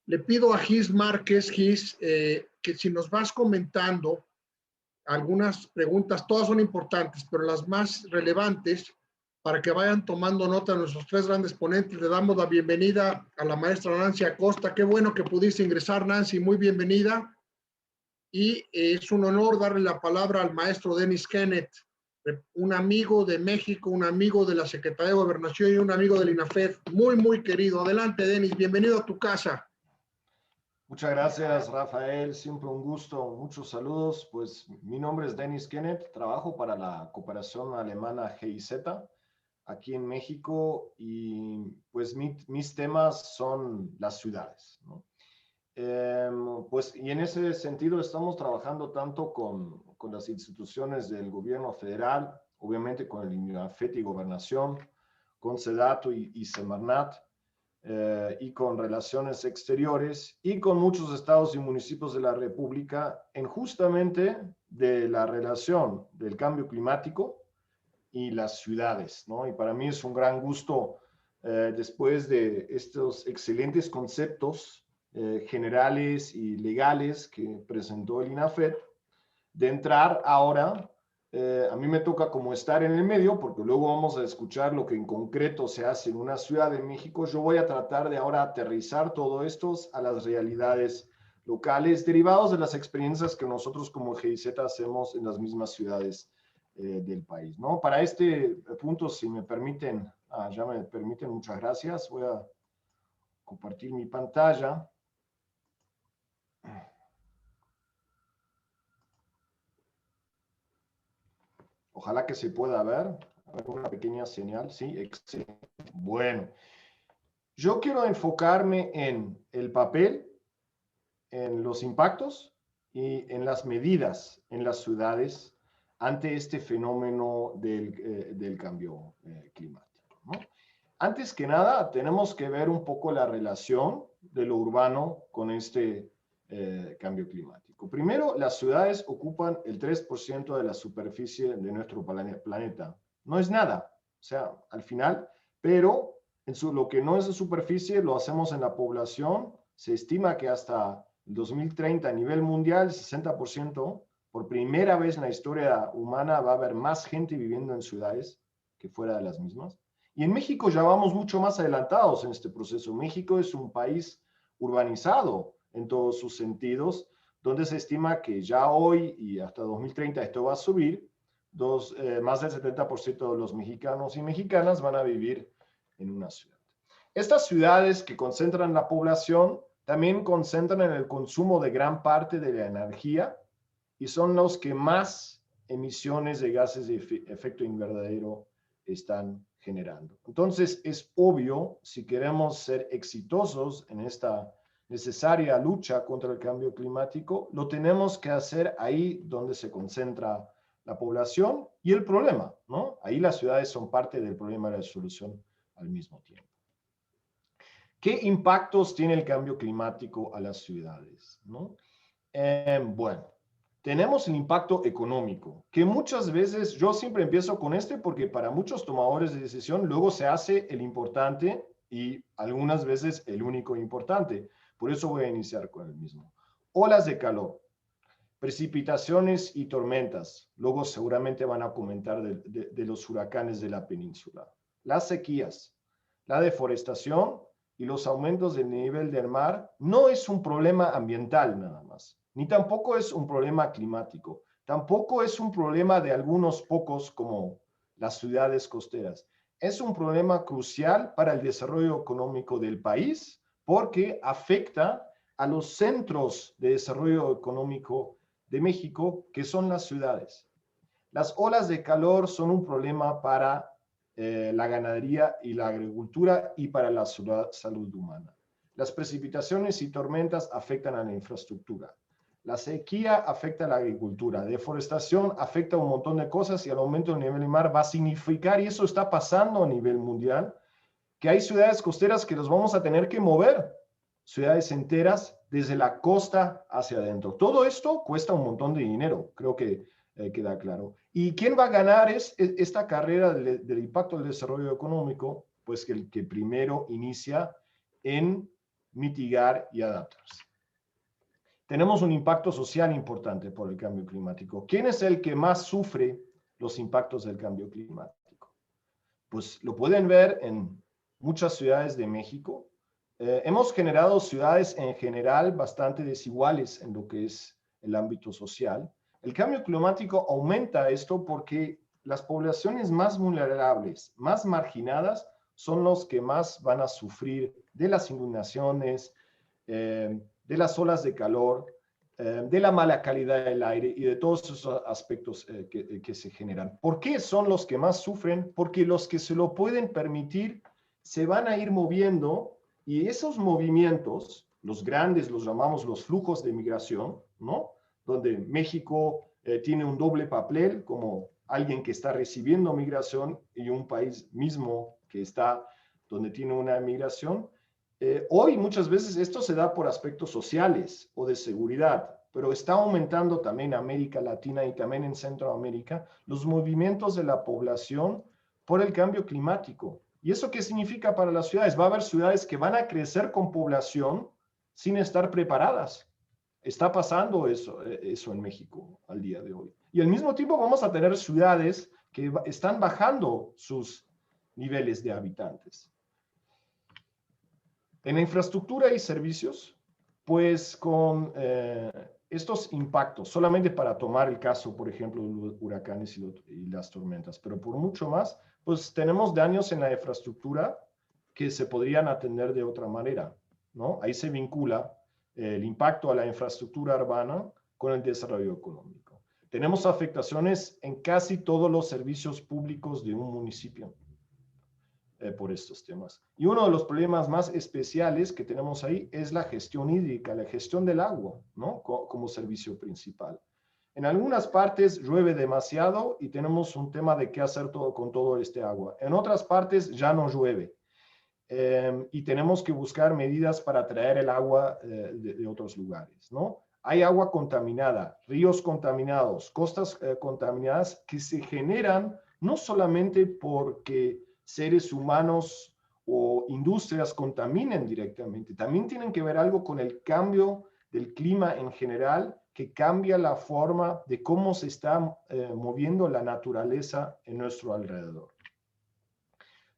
Le pido a Gis Márquez, Gis, que si nos vas comentando algunas preguntas, todas son importantes, pero las más relevantes, para que vayan tomando nota de nuestros tres grandes ponentes. Le damos la bienvenida a la maestra Nancy Acosta. Qué bueno que pudiste ingresar, Nancy, muy bienvenida. Y es un honor darle la palabra al maestro Dennis Kenneth, un amigo de México, un amigo de la Secretaría de Gobernación y un amigo del INAFED, muy querido. Adelante, Dennis, bienvenido a tu casa. Muchas gracias, Rafael. Siempre un gusto. Muchos saludos. Pues mi nombre es Dennis Kenneth. Trabajo para la cooperación alemana GIZ aquí en México y pues mis temas son las ciudades, ¿no? Pues y en ese sentido estamos trabajando tanto con las instituciones del gobierno federal, obviamente con el INAFET y Gobernación, con SEDATU y Semarnat, y con relaciones exteriores y con muchos estados y municipios de la República en justamente de la relación del cambio climático y las ciudades, ¿no? Y para mí es un gran gusto, después de estos excelentes conceptos generales y legales que presentó el INAFED, de entrar ahora. A mí me toca como estar en el medio, porque luego vamos a escuchar lo que en concreto se hace en una ciudad de México. Yo voy a tratar de ahora aterrizar todo esto a las realidades locales, derivados de las experiencias que nosotros como GIZ hacemos en las mismas ciudades del país, ¿no? Para este punto, si me permiten, ya me permiten, muchas gracias. Voy a compartir mi pantalla. Ojalá que se pueda ver. Una pequeña señal. Sí, excelente. Bueno, yo quiero enfocarme en el papel, en los impactos y en las medidas en las ciudades ante este fenómeno del cambio climático, ¿no? Antes que nada, tenemos que ver un poco la relación de lo urbano con este cambio climático. Primero, las ciudades ocupan el 3% de la superficie de nuestro planeta. No es nada, o sea, al final, pero lo que no es de superficie lo hacemos en la población. Se estima que hasta el 2030 a nivel mundial, 60%, por primera vez en la historia humana, va a haber más gente viviendo en ciudades que fuera de las mismas. Y en México ya vamos mucho más adelantados en este proceso. México es un país urbanizado en todos sus sentidos, donde se estima que ya hoy y hasta 2030 esto va a subir. Más del 70% de los mexicanos y mexicanas van a vivir en una ciudad. Estas ciudades que concentran la población también concentran en el consumo de gran parte de la energía y son los que más emisiones de gases de efecto invernadero están generando. Entonces, es obvio, si queremos ser exitosos en esta necesaria lucha contra el cambio climático, lo tenemos que hacer ahí donde se concentra la población y el problema, ¿no? Ahí las ciudades son parte del problema y la solución al mismo tiempo. ¿Qué impactos tiene el cambio climático a las ciudades, ¿no? Bueno, tenemos el impacto económico, que muchas veces, yo siempre empiezo con porque para muchos tomadores de decisión luego se hace el importante y algunas veces el único importante. Por eso voy a iniciar con el mismo. Olas de calor, precipitaciones y tormentas. Luego seguramente van a comentar de los huracanes de la península. Las sequías, la deforestación y los aumentos del nivel del mar no es un problema ambiental nada más, ni tampoco es un problema climático, tampoco es un problema de algunos pocos como las ciudades costeras. Es un problema crucial para el desarrollo económico del país porque afecta a los centros de desarrollo económico de México, que son las ciudades. Las olas de calor son un problema para la ganadería y la agricultura y para la salud humana. Las precipitaciones y tormentas afectan a la infraestructura. La sequía afecta a la agricultura. Deforestación afecta a un montón de cosas y el aumento del nivel del mar va a significar, y eso está pasando a nivel mundial, que hay ciudades costeras que los vamos a tener que mover. Ciudades enteras desde la costa hacia adentro. Todo esto cuesta un montón de dinero, creo que queda claro. ¿Y quién va a ganar esta carrera del impacto del desarrollo económico? Pues el que primero inicia en mitigar y adaptarse. Tenemos un impacto social importante por el cambio climático. ¿Quién es el que más sufre los impactos del cambio climático? Pues lo pueden ver en muchas ciudades de México. Hemos generado ciudades en general bastante desiguales en lo que es el ámbito social. El cambio climático aumenta esto porque las poblaciones más vulnerables, más marginadas, son los que más van a sufrir de las inundaciones, de las olas de calor, de la mala calidad del aire y de todos esos aspectos que se generan. ¿Por qué son los que más sufren? Porque los que se lo pueden permitir se van a ir moviendo y esos movimientos, los grandes, los llamamos los flujos de migración, ¿no? Donde México tiene un doble papel como alguien que está recibiendo migración y un país mismo que está donde tiene una migración. Hoy muchas veces esto se da por aspectos sociales o de seguridad, pero está aumentando también en América Latina y también en Centroamérica los movimientos de la población por el cambio climático. ¿Y eso qué significa para las ciudades? Va a haber ciudades que van a crecer con población sin estar preparadas. Está pasando eso en México al día de hoy. Y al mismo tiempo vamos a tener ciudades que están bajando sus niveles de habitantes. En la infraestructura y servicios, pues con estos impactos, solamente para tomar el caso, por ejemplo, de los huracanes y las tormentas, pero por mucho más, pues tenemos daños en la infraestructura que se podrían atender de otra manera, ¿no? Ahí se vincula el impacto a la infraestructura urbana con el desarrollo económico. Tenemos afectaciones en casi todos los servicios públicos de un municipio por estos temas. Y uno de los problemas más especiales que tenemos ahí es la gestión hídrica, la gestión del agua, ¿no? Como servicio principal. En algunas partes llueve demasiado y tenemos un tema de qué hacer con todo este agua. En otras partes ya no llueve. y tenemos que buscar medidas para traer el agua de otros lugares, ¿no? Hay agua contaminada, ríos contaminados, costas contaminadas que se generan no solamente porque seres humanos o industrias contaminen directamente, también tienen que ver algo con el cambio del clima en general, que cambia la forma de cómo se está moviendo la naturaleza en nuestro alrededor.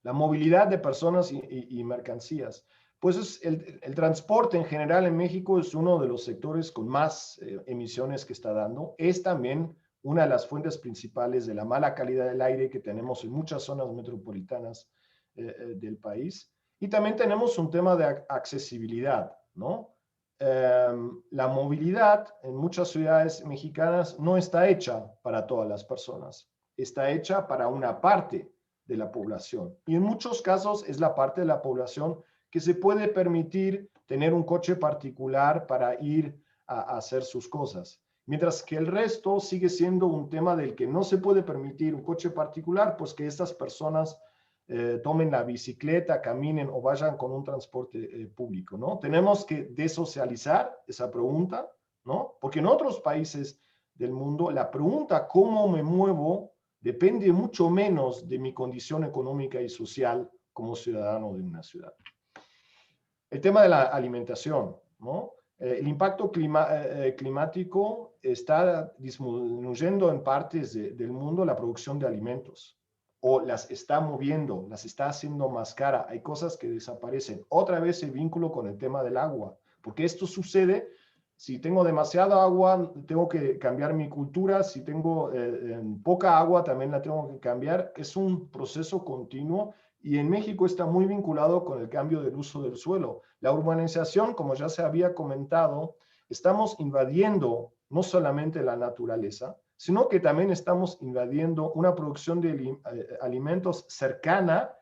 La movilidad de personas y mercancías. Pues el transporte en general en México es uno de los sectores con más emisiones que está dando. Es también una de las fuentes principales de la mala calidad del aire que tenemos en muchas zonas metropolitanas del país. Y también tenemos un tema de accesibilidad, ¿no? La movilidad en muchas ciudades mexicanas no está hecha para todas las personas. Está hecha para una parte de la población. Y en muchos casos es la parte de la población que se puede permitir tener un coche particular para ir a hacer sus cosas. Mientras que el resto sigue siendo un tema del que no se puede permitir un coche particular, pues que estas personas tomen la bicicleta, caminen o vayan con un transporte público, ¿no? Tenemos que desocializar esa pregunta, ¿no? Porque en otros países del mundo la pregunta ¿cómo me muevo? Depende mucho menos de mi condición económica y social como ciudadano de una ciudad. El tema de la alimentación, ¿no? El impacto climático está disminuyendo en partes del mundo la producción de alimentos, o las está moviendo, las está haciendo más cara. Hay cosas que desaparecen. Otra vez el vínculo con el tema del agua, porque esto sucede. Si tengo demasiada agua, tengo que cambiar mi cultura. Si tengo poca agua, también la tengo que cambiar. Es un proceso continuo y en México está muy vinculado con el cambio del uso del suelo. La urbanización, como ya se había comentado, estamos invadiendo no solamente la naturaleza, sino que también estamos invadiendo una producción de alimentos cercana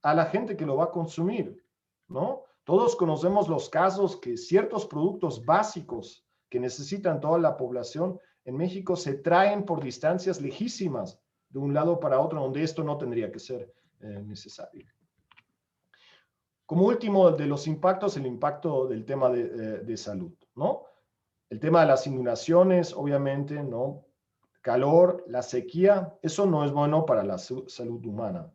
a la gente que lo va a consumir, ¿no? Todos conocemos los casos que ciertos productos básicos que necesitan toda la población en México se traen por distancias lejísimas de un lado para otro, donde esto no tendría que ser necesario. Como último de los impactos, el impacto del tema de salud, ¿no? El tema de las inundaciones, obviamente, ¿no? Calor, la sequía, eso no es bueno para la salud humana.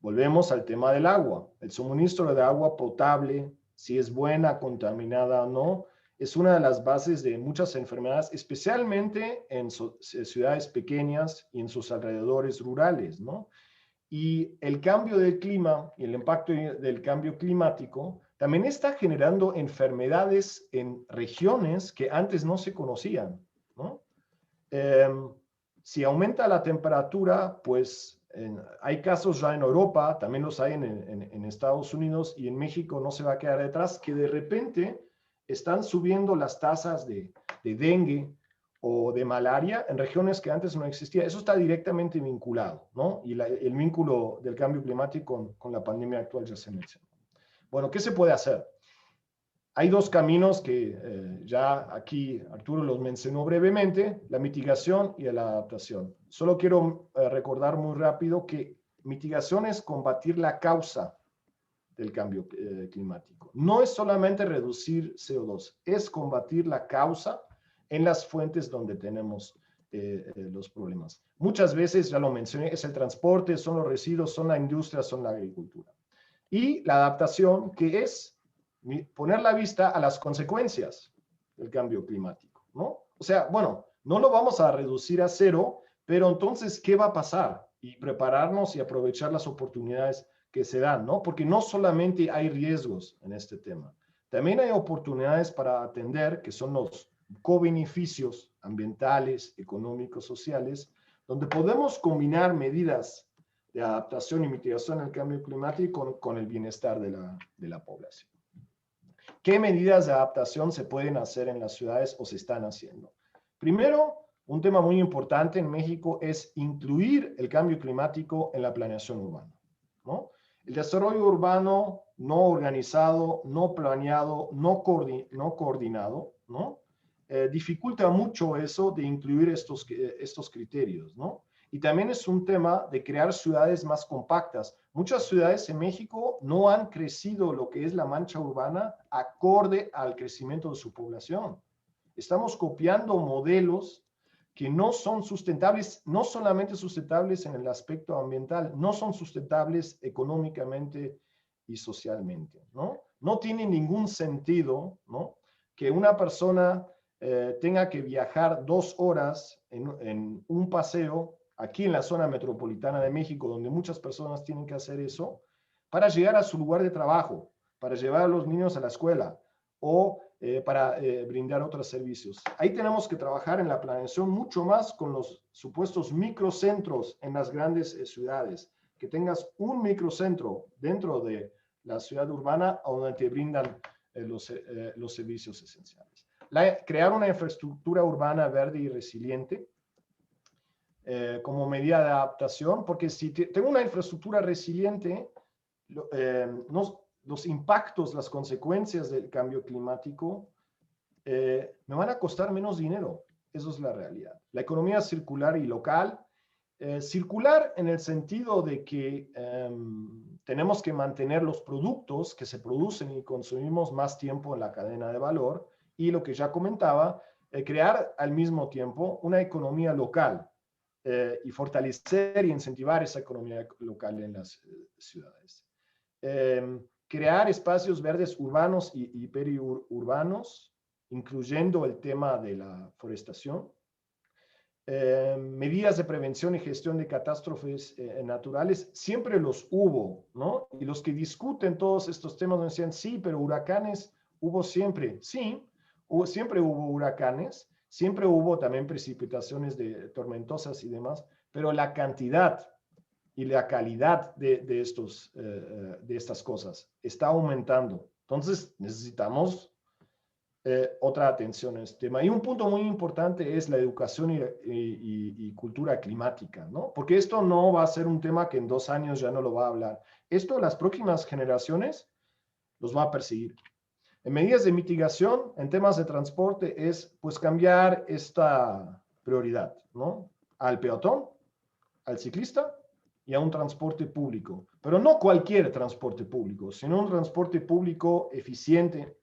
Volvemos al tema del agua. El suministro de agua potable, si es buena, contaminada o no, es una de las bases de muchas enfermedades, especialmente en ciudades pequeñas y en sus alrededores rurales, ¿no? Y el cambio del clima y el impacto del cambio climático también está generando enfermedades en regiones que antes no se conocían, ¿no? Si aumenta la temperatura, pues hay casos ya en Europa, también los hay en Estados Unidos y en México no se va a quedar detrás, que de repente están subiendo las tasas de dengue o de malaria en regiones que antes no existía. Eso está directamente vinculado, ¿no? Y el vínculo del cambio climático con la pandemia actual ya se mencionó. Bueno, ¿qué se puede hacer? Hay dos caminos que ya aquí Arturo los mencionó brevemente, la mitigación y la adaptación. Solo quiero recordar muy rápido que mitigación es combatir la causa del cambio climático. No es solamente reducir CO2, es combatir la causa en las fuentes donde tenemos los problemas. Muchas veces, ya lo mencioné, es el transporte, son los residuos, son la industria, son la agricultura. Y la adaptación, que es poner la vista a las consecuencias del cambio climático, ¿no? O sea, bueno, no lo vamos a reducir a cero, pero entonces, ¿qué va a pasar? Y prepararnos y aprovechar las oportunidades que se dan, ¿no? Porque no solamente hay riesgos en este tema, también hay oportunidades para atender, que son los co-beneficios ambientales, económicos, sociales, donde podemos combinar medidas de adaptación y mitigación al cambio climático con el bienestar de la población. ¿Qué medidas de adaptación se pueden hacer en las ciudades o se están haciendo? Primero, un tema muy importante en México es incluir el cambio climático en la planeación urbana, ¿no? El desarrollo urbano no organizado, no planeado, no coordinado, ¿no? Dificulta mucho eso de incluir estos criterios, ¿no? Y también es un tema de crear ciudades más compactas. Muchas ciudades en México no han crecido lo que es la mancha urbana acorde al crecimiento de su población. Estamos copiando modelos que no son sustentables, no solamente sustentables en el aspecto ambiental, no son sustentables económicamente y socialmente, ¿no? No tiene ningún sentido, ¿no?, que una persona tenga que viajar 2 horas en un paseo aquí en la zona metropolitana de México, donde muchas personas tienen que hacer eso, para llegar a su lugar de trabajo, para llevar a los niños a la escuela o para brindar otros servicios. Ahí tenemos que trabajar en la planeación mucho más con los supuestos microcentros en las grandes ciudades, que tengas un microcentro dentro de la ciudad urbana donde te brindan los servicios esenciales. Crear una infraestructura urbana verde y resiliente como medida de adaptación, porque si tengo una infraestructura resiliente, los impactos, las consecuencias del cambio climático me van a costar menos dinero. Eso es la realidad. La economía circular y local, circular en el sentido de que tenemos que mantener los productos que se producen y consumimos más tiempo en la cadena de valor, y lo que ya comentaba, crear al mismo tiempo una economía local y fortalecer y incentivar esa economía local en las ciudades. Crear espacios verdes urbanos y periurbanos, incluyendo el tema de la forestación. Medidas de prevención y gestión de catástrofes naturales, siempre los hubo, ¿no? Y los que discuten todos estos temas nos decían, sí, pero huracanes hubo siempre. Sí, siempre hubo huracanes, siempre hubo también precipitaciones tormentosas y demás, pero la cantidad y la calidad de estas cosas está aumentando. Entonces necesitamos otra atención a este tema. Y un punto muy importante es la educación y cultura climática, ¿no? Porque esto no va a ser un tema que en 2 años ya no lo va a hablar. Esto las próximas generaciones los va a perseguir. En medidas de mitigación, en temas de transporte, es pues cambiar esta prioridad, ¿no?, al peatón, al ciclista y a un transporte público. Pero no cualquier transporte público, sino un transporte público eficiente,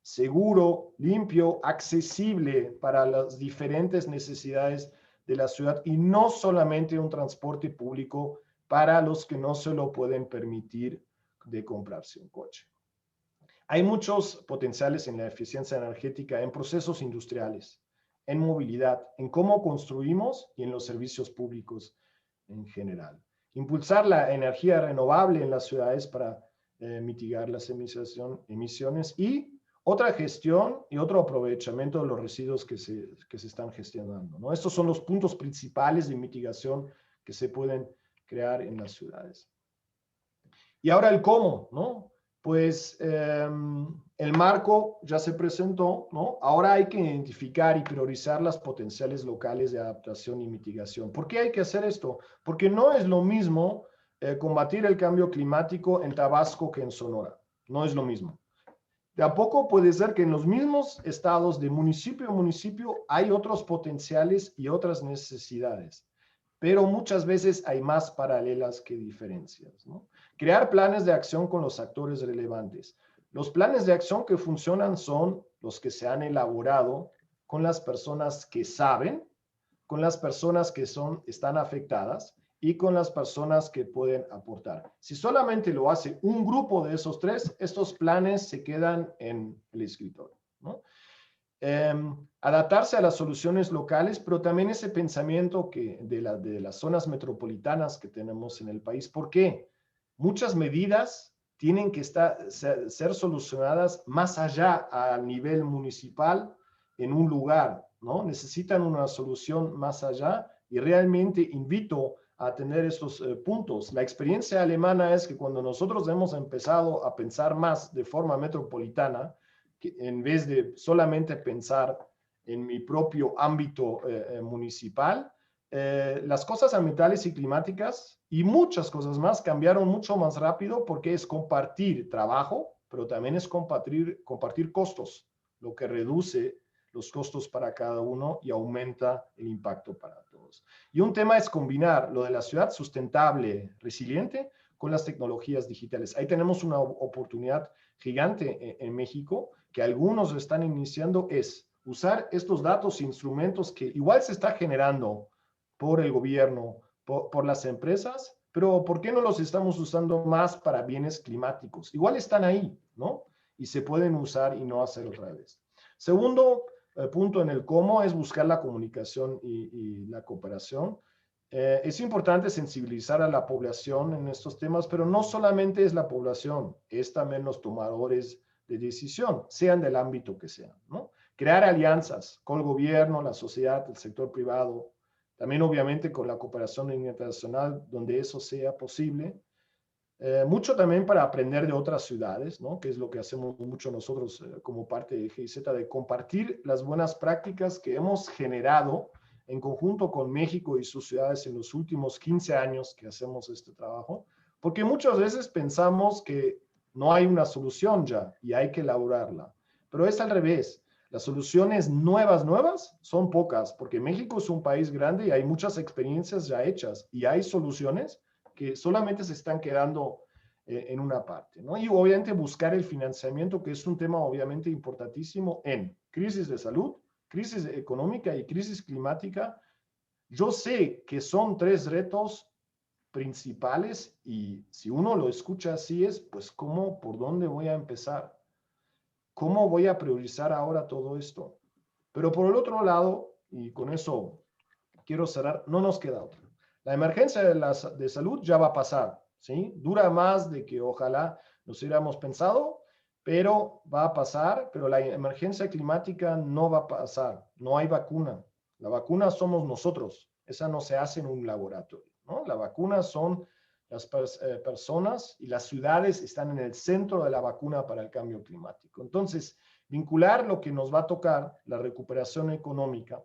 seguro, limpio, accesible para las diferentes necesidades de la ciudad, y no solamente un transporte público para los que no se lo pueden permitir de comprarse un coche. Hay muchos potenciales en la eficiencia energética, en procesos industriales, en movilidad, en cómo construimos y en los servicios públicos en general. Impulsar la energía renovable en las ciudades para mitigar las emisiones, y otra gestión y otro aprovechamiento de los residuos que se están gestionando, ¿no? Estos son los puntos principales de mitigación que se pueden crear en las ciudades. Y ahora el cómo, ¿no? Pues el marco ya se presentó, ¿no? Ahora hay que identificar y priorizar las potenciales locales de adaptación y mitigación. ¿Por qué hay que hacer esto? Porque no es lo mismo combatir el cambio climático en Tabasco que en Sonora. No es lo mismo. Tampoco puede ser que en los mismos estados de municipio a municipio hay otros potenciales y otras necesidades, pero muchas veces hay más paralelas que diferencias, ¿no? Crear planes de acción con los actores relevantes. Los planes de acción que funcionan son los que se han elaborado con las personas que saben, con las personas que están afectadas y con las personas que pueden aportar. Si solamente lo hace un grupo de esos 3, estos planes se quedan en el escritorio, ¿no? Adaptarse a las soluciones locales, pero también ese pensamiento de las zonas metropolitanas que tenemos en el país. ¿Por qué? Muchas medidas tienen que ser solucionadas más allá a nivel municipal en un lugar, ¿no? Necesitan una solución más allá, y realmente invito a tener estos puntos. La experiencia alemana es que cuando nosotros hemos empezado a pensar más de forma metropolitana, que en vez de solamente pensar en mi propio ámbito municipal, las cosas ambientales y climáticas y muchas cosas más cambiaron mucho más rápido, porque es compartir trabajo, pero también es compartir costos, lo que reduce los costos para cada uno y aumenta el impacto para todos. Y un tema es combinar lo de la ciudad sustentable, resiliente, con las tecnologías digitales. Ahí tenemos una oportunidad gigante en México, que algunos están iniciando, es usar estos datos e instrumentos que igual se está generando por el gobierno, por las empresas, pero ¿por qué no los estamos usando más para bienes climáticos? Igual están ahí, ¿no? Y se pueden usar y no hacer otra vez. Segundo punto en el cómo es buscar la comunicación y la cooperación. Es importante sensibilizar a la población en estos temas, pero no solamente es la población, es también los tomadores de decisión, sean del ámbito que sean, ¿no? Crear alianzas con el gobierno, la sociedad, el sector privado, también obviamente con la cooperación internacional donde eso sea posible. Mucho también para aprender de otras ciudades, ¿no? Que es lo que hacemos mucho nosotros como parte de GIZ, de compartir las buenas prácticas que hemos generado en conjunto con México y sus ciudades en los últimos 15 años que hacemos este trabajo, porque muchas veces pensamos que no hay una solución ya y hay que elaborarla, pero es al revés. Las soluciones nuevas son pocas, porque México es un país grande y hay muchas experiencias ya hechas y hay soluciones que solamente se están quedando en una parte, ¿no? Y obviamente buscar el financiamiento, que es un tema obviamente importantísimo en crisis de salud, crisis económica y crisis climática. Yo sé que son tres retos principales y si uno lo escucha así es, pues, ¿cómo, por dónde voy a empezar? ¿Cómo voy a priorizar ahora todo esto? Pero por el otro lado, y con eso quiero cerrar, no nos queda otra. La emergencia de salud ya va a pasar, ¿sí? Dura más de que ojalá nos hubiéramos pensado, pero va a pasar, pero la emergencia climática no va a pasar, no hay vacuna. La vacuna somos nosotros, esa no se hace en un laboratorio, ¿no? La vacuna son las personas y las ciudades están en el centro de la vacuna para el cambio climático. Entonces, vincular lo que nos va a tocar, la recuperación económica,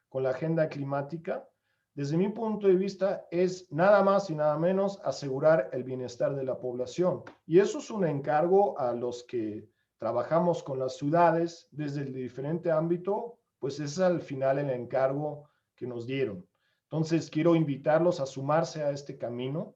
con la agenda climática, desde mi punto de vista, es nada más y nada menos asegurar el bienestar de la población. Y eso es un encargo a los que trabajamos con las ciudades desde el diferente ámbito, pues es al final el encargo que nos dieron. Entonces, quiero invitarlos a sumarse a este camino.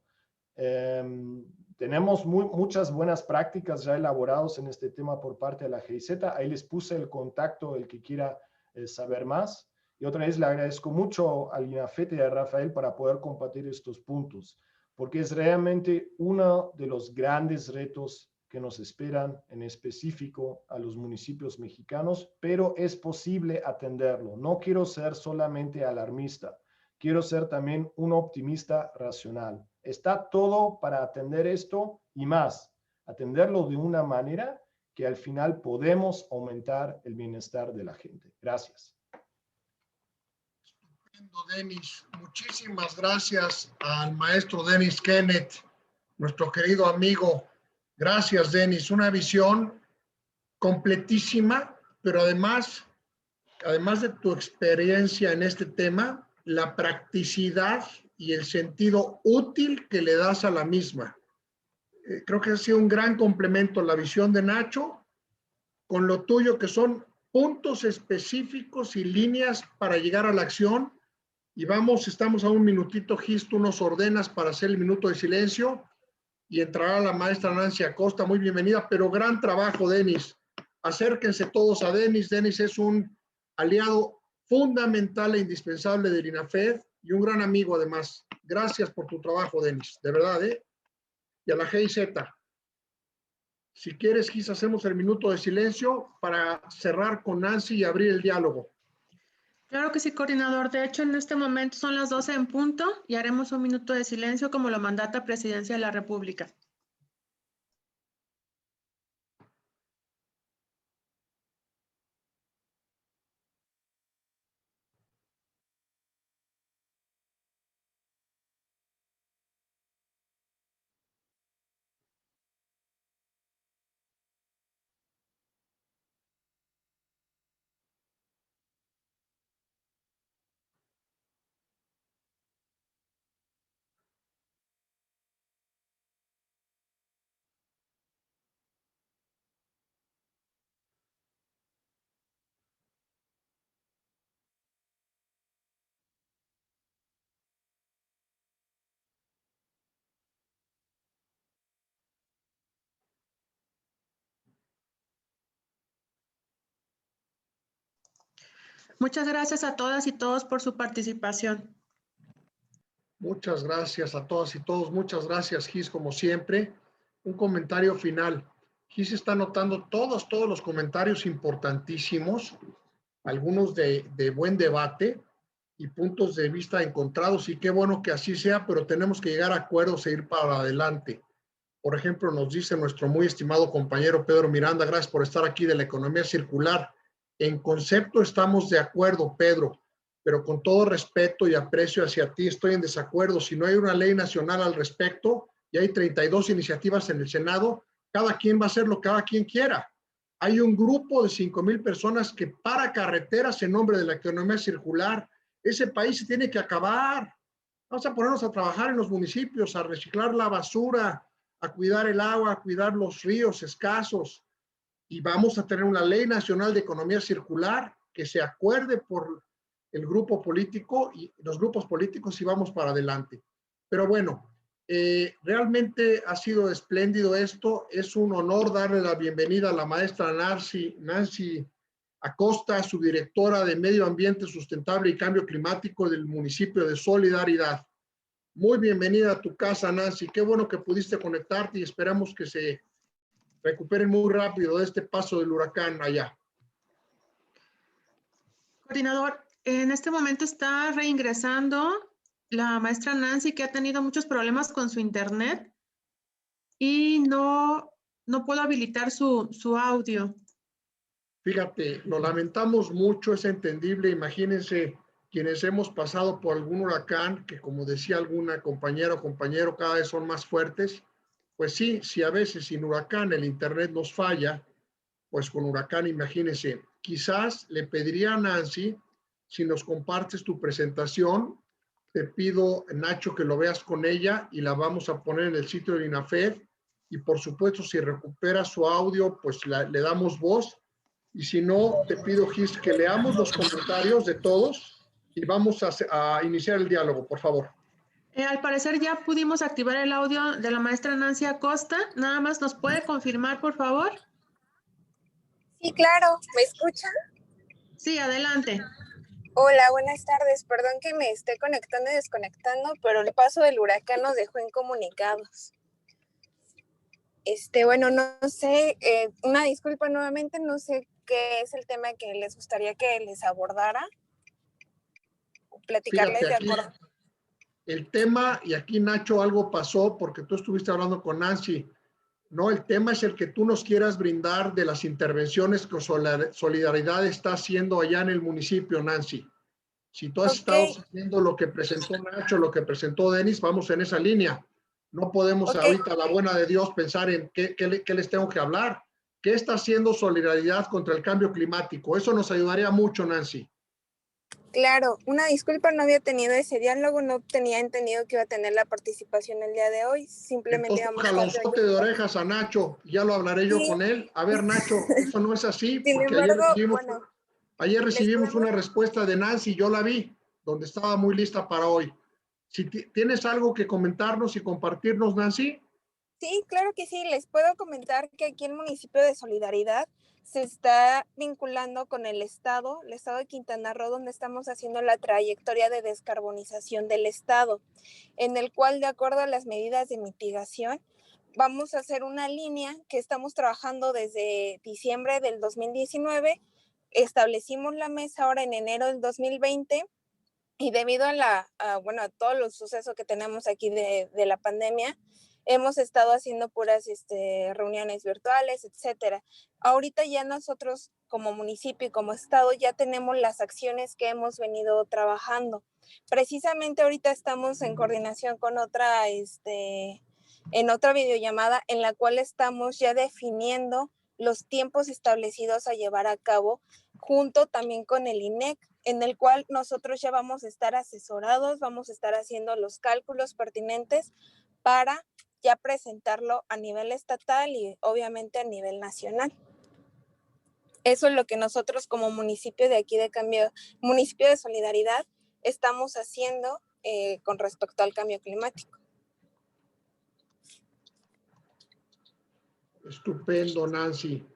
Tenemos muchas buenas prácticas ya elaboradas en este tema por parte de la GIZ. Ahí les puse el contacto, el que quiera saber más. Y otra vez le agradezco mucho al INAFET y a Rafael para poder compartir estos puntos, porque es realmente uno de los grandes retos que nos esperan en específico a los municipios mexicanos, pero es posible atenderlo. No quiero ser solamente alarmista, quiero ser también un optimista racional. Está todo para atender esto y más, atenderlo de una manera que al final podemos aumentar el bienestar de la gente. Gracias. Denis, muchísimas gracias al maestro Dennis Kenneth, nuestro querido amigo. Gracias, Denis. Una visión completísima, pero además de tu experiencia en este tema, la practicidad y el sentido útil que le das a la misma. Creo que ha sido un gran complemento la visión de Nacho con lo tuyo, que son puntos específicos y líneas para llegar a la acción. Y vamos, estamos a un minutito, Gis, tú nos ordenas para hacer el minuto de silencio y entrará la maestra Nancy Acosta. Muy bienvenida, pero gran trabajo, Denis. Acérquense todos a Denis. Denis es un aliado fundamental e indispensable del INAFED y un gran amigo además. Gracias por tu trabajo, Denis, de verdad, ¿eh? Y a la GIZ. Si quieres, Gis, hacemos el minuto de silencio para cerrar con Nancy y abrir el diálogo. Claro que sí, coordinador. De hecho, en este momento son las 12 en punto y haremos un minuto de silencio como lo mandata Presidencia de la República. Muchas gracias a todas y todos por su participación. Muchas gracias a todas y todos. Muchas gracias, Gis, como siempre. Un comentario final. Gis está anotando todos los comentarios importantísimos, algunos de buen debate y puntos de vista encontrados, y qué bueno que así sea, pero tenemos que llegar a acuerdos e ir para adelante. Por ejemplo, nos dice nuestro muy estimado compañero Pedro Miranda, gracias por estar aquí, de la economía circular. En concepto estamos de acuerdo, Pedro, pero con todo respeto y aprecio hacia ti, estoy en desacuerdo. Si no hay una ley nacional al respecto y hay 32 iniciativas en el Senado, cada quien va a hacer lo que cada quien quiera. Hay un grupo de 5,000 personas que para carreteras en nombre de la economía circular. Ese país se tiene que acabar. Vamos a ponernos a trabajar en los municipios, a reciclar la basura, a cuidar el agua, a cuidar los ríos escasos, y vamos a tener una ley nacional de economía circular que se acuerde por el grupo político y los grupos políticos, y vamos para adelante. Pero bueno, realmente ha sido espléndido esto. Es un honor darle la bienvenida a la maestra Nancy Acosta, subdirectora de Medio Ambiente Sustentable y Cambio Climático del municipio de Solidaridad. Muy bienvenida a tu casa, Nancy. Qué bueno que pudiste conectarte y esperamos que se recuperen muy rápido de este paso del huracán allá. Coordinador, en este momento está reingresando la maestra Nancy, que ha tenido muchos problemas con su internet y no puedo habilitar su audio. Fíjate, lo lamentamos mucho, es entendible. Imagínense quienes hemos pasado por algún huracán, que como decía alguna compañera o compañero, cada vez son más fuertes. Pues sí, si a veces sin huracán el internet nos falla, pues con huracán, imagínense. Quizás le pediría a Nancy, si nos compartes tu presentación, te pido, Nacho, que lo veas con ella y la vamos a poner en el sitio de INAFED. Y por supuesto, si recupera su audio, pues le damos voz. Y si no, te pido, Gis, que leamos los comentarios de todos y vamos a iniciar el diálogo, por favor. Al parecer ya pudimos activar el audio de la maestra Nancy Acosta. Nada más nos puede confirmar, por favor. Sí, claro. ¿Me escuchan? Sí, adelante. Hola, buenas tardes. Perdón que me esté conectando y desconectando, pero el paso del huracán nos dejó incomunicados. Bueno, no sé, una disculpa nuevamente, no sé qué es el tema que les gustaría que les abordara. Platicarles. Fíjate, de aquí, acuerdo. el tema, y aquí Nacho algo pasó porque tú estuviste hablando con Nancy, ¿no? El tema es el que tú nos quieras brindar de las intervenciones que Solidaridad está haciendo allá en el municipio, Nancy. Si tú has estado haciendo lo que presentó Nacho, lo que presentó Denis, vamos en esa línea. No podemos ahorita, a la buena de Dios, pensar en qué les tengo que hablar. ¿Qué está haciendo Solidaridad contra el cambio climático? Eso nos ayudaría mucho, Nancy. Claro, una disculpa, no había tenido ese diálogo, no tenía entendido que iba a tener la participación el día de hoy, simplemente Entonces, vamos a estar jalonzote de orejas a Nacho, ya lo hablaré yo con él. A ver, Nacho, eso no es así, Sin porque embargo, ayer recibimos podemos... una respuesta de Nancy, yo la vi, donde estaba muy lista para hoy. Si tienes algo que comentarnos y compartirnos, Nancy. Sí, claro que sí. Les puedo comentar que aquí el municipio de Solidaridad se está vinculando con el estado de Quintana Roo, donde estamos haciendo la trayectoria de descarbonización del estado, en el cual, de acuerdo a las medidas de mitigación, vamos a hacer una línea que estamos trabajando desde diciembre del 2019. Establecimos la mesa ahora en enero del 2020 y debido a todos los sucesos que tenemos aquí de la pandemia, hemos estado haciendo puras reuniones virtuales, etcétera. Ahorita ya nosotros como municipio y como estado ya tenemos las acciones que hemos venido trabajando. Precisamente ahorita estamos en coordinación con en otra videollamada en la cual estamos ya definiendo los tiempos establecidos a llevar a cabo, junto también con el INEC, en el cual nosotros ya vamos a estar asesorados, vamos a estar haciendo los cálculos pertinentes para ya presentarlo a nivel estatal y obviamente a nivel nacional. Eso es lo que nosotros como municipio de aquí de municipio de Solidaridad, estamos haciendo con respecto al cambio climático. Estupendo, Nancy.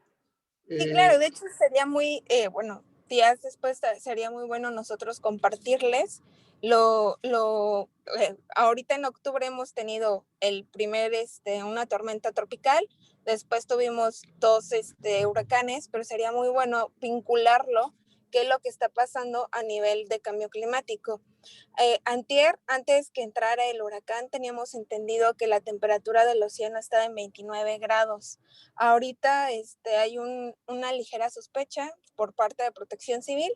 Sí, claro, de hecho sería muy, días después sería muy bueno nosotros compartirles. Ahorita en octubre hemos tenido el primer, una tormenta tropical, después tuvimos 2 huracanes, pero sería muy bueno vincularlo, qué es lo que está pasando a nivel de cambio climático. Antier, antes que entrara el huracán, teníamos entendido que la temperatura del océano estaba en 29 grados. Ahorita hay una ligera sospecha por parte de Protección Civil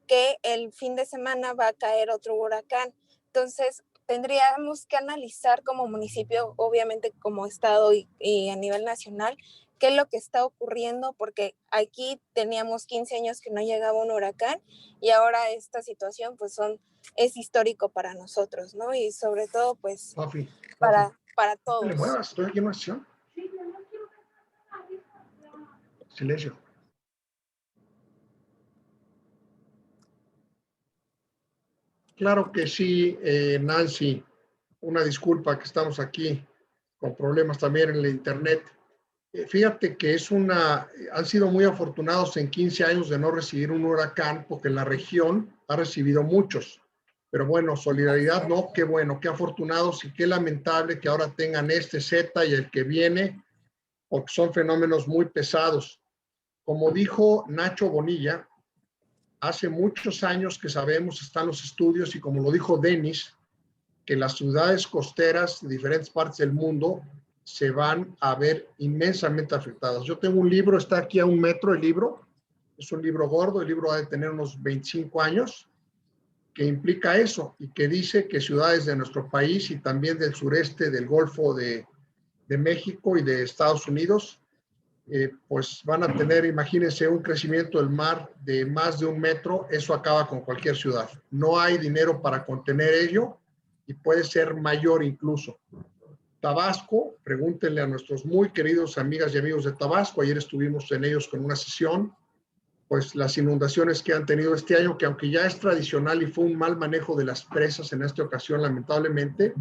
que el fin de semana va a caer otro huracán. Entonces, tendríamos que analizar como municipio, obviamente como estado y a nivel nacional, qué es lo que está ocurriendo, porque aquí teníamos 15 años que no llegaba un huracán y ahora esta situación pues es histórico para nosotros, ¿no? Y sobre todo pues para todos. No le muevas, estoy aquí en acción. Silencio. Claro que sí, Nancy. Una disculpa que estamos aquí con problemas también en el internet. Fíjate que han sido muy afortunados en 15 años de no recibir un huracán, porque la región ha recibido muchos. Pero bueno, solidaridad, no, qué bueno, qué afortunados y qué lamentable que ahora tengan Z y el que viene, porque son fenómenos muy pesados. Como dijo Nacho Bonilla, hace muchos años que sabemos, están los estudios, y como lo dijo Denis, que las ciudades costeras de diferentes partes del mundo se van a ver inmensamente afectadas. Yo tengo un libro, está aquí a 1 metro el libro, es un libro gordo, el libro ha de tener unos 25 años, que implica eso y que dice que ciudades de nuestro país y también del sureste del Golfo de México y de Estados Unidos, pues van a tener, imagínense, un crecimiento del mar de más de 1 metro, eso acaba con cualquier ciudad. No hay dinero para contener ello y puede ser mayor incluso. Tabasco, pregúntenle a nuestros muy queridos amigas y amigos de Tabasco, ayer estuvimos en ellos con una sesión, pues las inundaciones que han tenido este año, que aunque ya es tradicional y fue un mal manejo de las presas en esta ocasión, lamentablemente,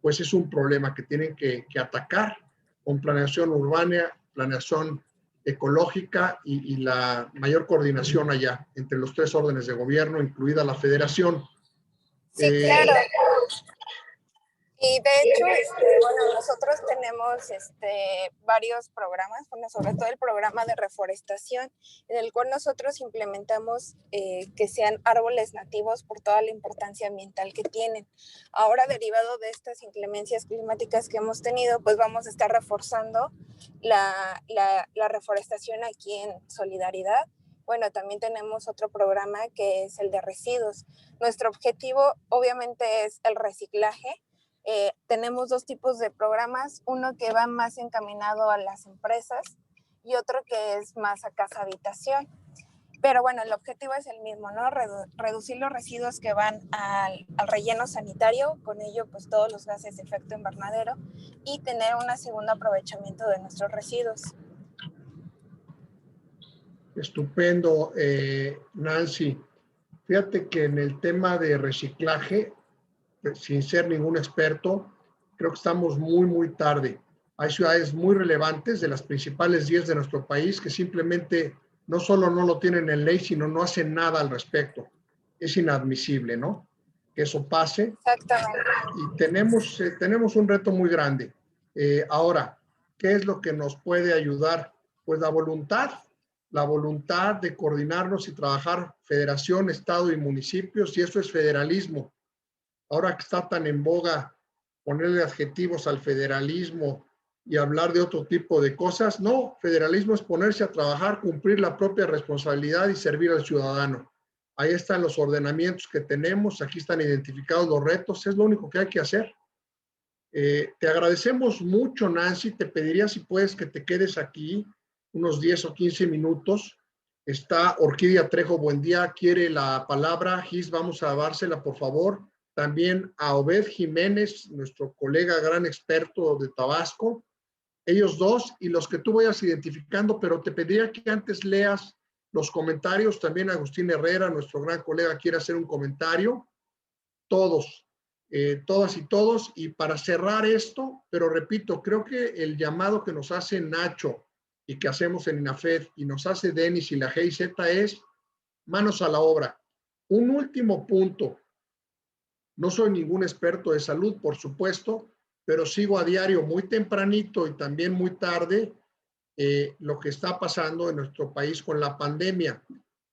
pues es un problema que tienen que atacar con planeación urbana, planeación ecológica y la mayor coordinación allá entre los 3 órdenes de gobierno, incluida la federación. Sí, claro. Y de hecho, bueno, nosotros tenemos varios programas, bueno, sobre todo el programa de reforestación, en el cual nosotros implementamos que sean árboles nativos por toda la importancia ambiental que tienen. Ahora, derivado de estas inclemencias climáticas que hemos tenido, pues vamos a estar reforzando la reforestación aquí en Solidaridad. Bueno, también tenemos otro programa que es el de residuos. Nuestro objetivo, obviamente, es el reciclaje. Tenemos 2 tipos de programas, uno que va más encaminado a las empresas y otro que es más a casa habitación. Pero bueno, el objetivo es el mismo, ¿no? Reducir los residuos que van al relleno sanitario, con ello pues todos los gases de efecto invernadero, y tener un segundo aprovechamiento de nuestros residuos. Estupendo, Nancy. Fíjate que en el tema de reciclaje, sin ser ningún experto, creo que estamos muy tarde. Hay ciudades muy relevantes de las principales 10 de nuestro país que simplemente no solo no lo tienen en ley, sino no hacen nada al respecto. Es inadmisible, ¿no? Que eso pase. Exactamente. Y tenemos un reto muy grande. Ahora, ¿qué es lo que nos puede ayudar? Pues la voluntad de coordinarnos y trabajar federación, estado y municipios, y eso es federalismo. Ahora que está tan en boga ponerle adjetivos al federalismo y hablar de otro tipo de cosas, no, federalismo es ponerse a trabajar, cumplir la propia responsabilidad y servir al ciudadano. Ahí están los ordenamientos que tenemos, aquí están identificados los retos, es lo único que hay que hacer. Te agradecemos mucho, Nancy, te pediría si puedes que te quedes aquí unos 10 o 15 minutos. Está Orquídea Trejo, buen día, quiere la palabra. Gis, vamos a dársela, por favor. También a Obed Jiménez, nuestro colega gran experto de Tabasco. Ellos 2 y los que tú vayas identificando, pero te pediría que antes leas los comentarios. También Agustín Herrera, nuestro gran colega, quiere hacer un comentario. Todos, todas y todos. Y para cerrar esto, pero repito, creo que el llamado que nos hace Nacho y que hacemos en INAFED y nos hace Denis y la GIZ es manos a la obra. Un último punto. No soy ningún experto de salud, por supuesto, pero sigo a diario muy tempranito y también muy tarde lo que está pasando en nuestro país con la pandemia.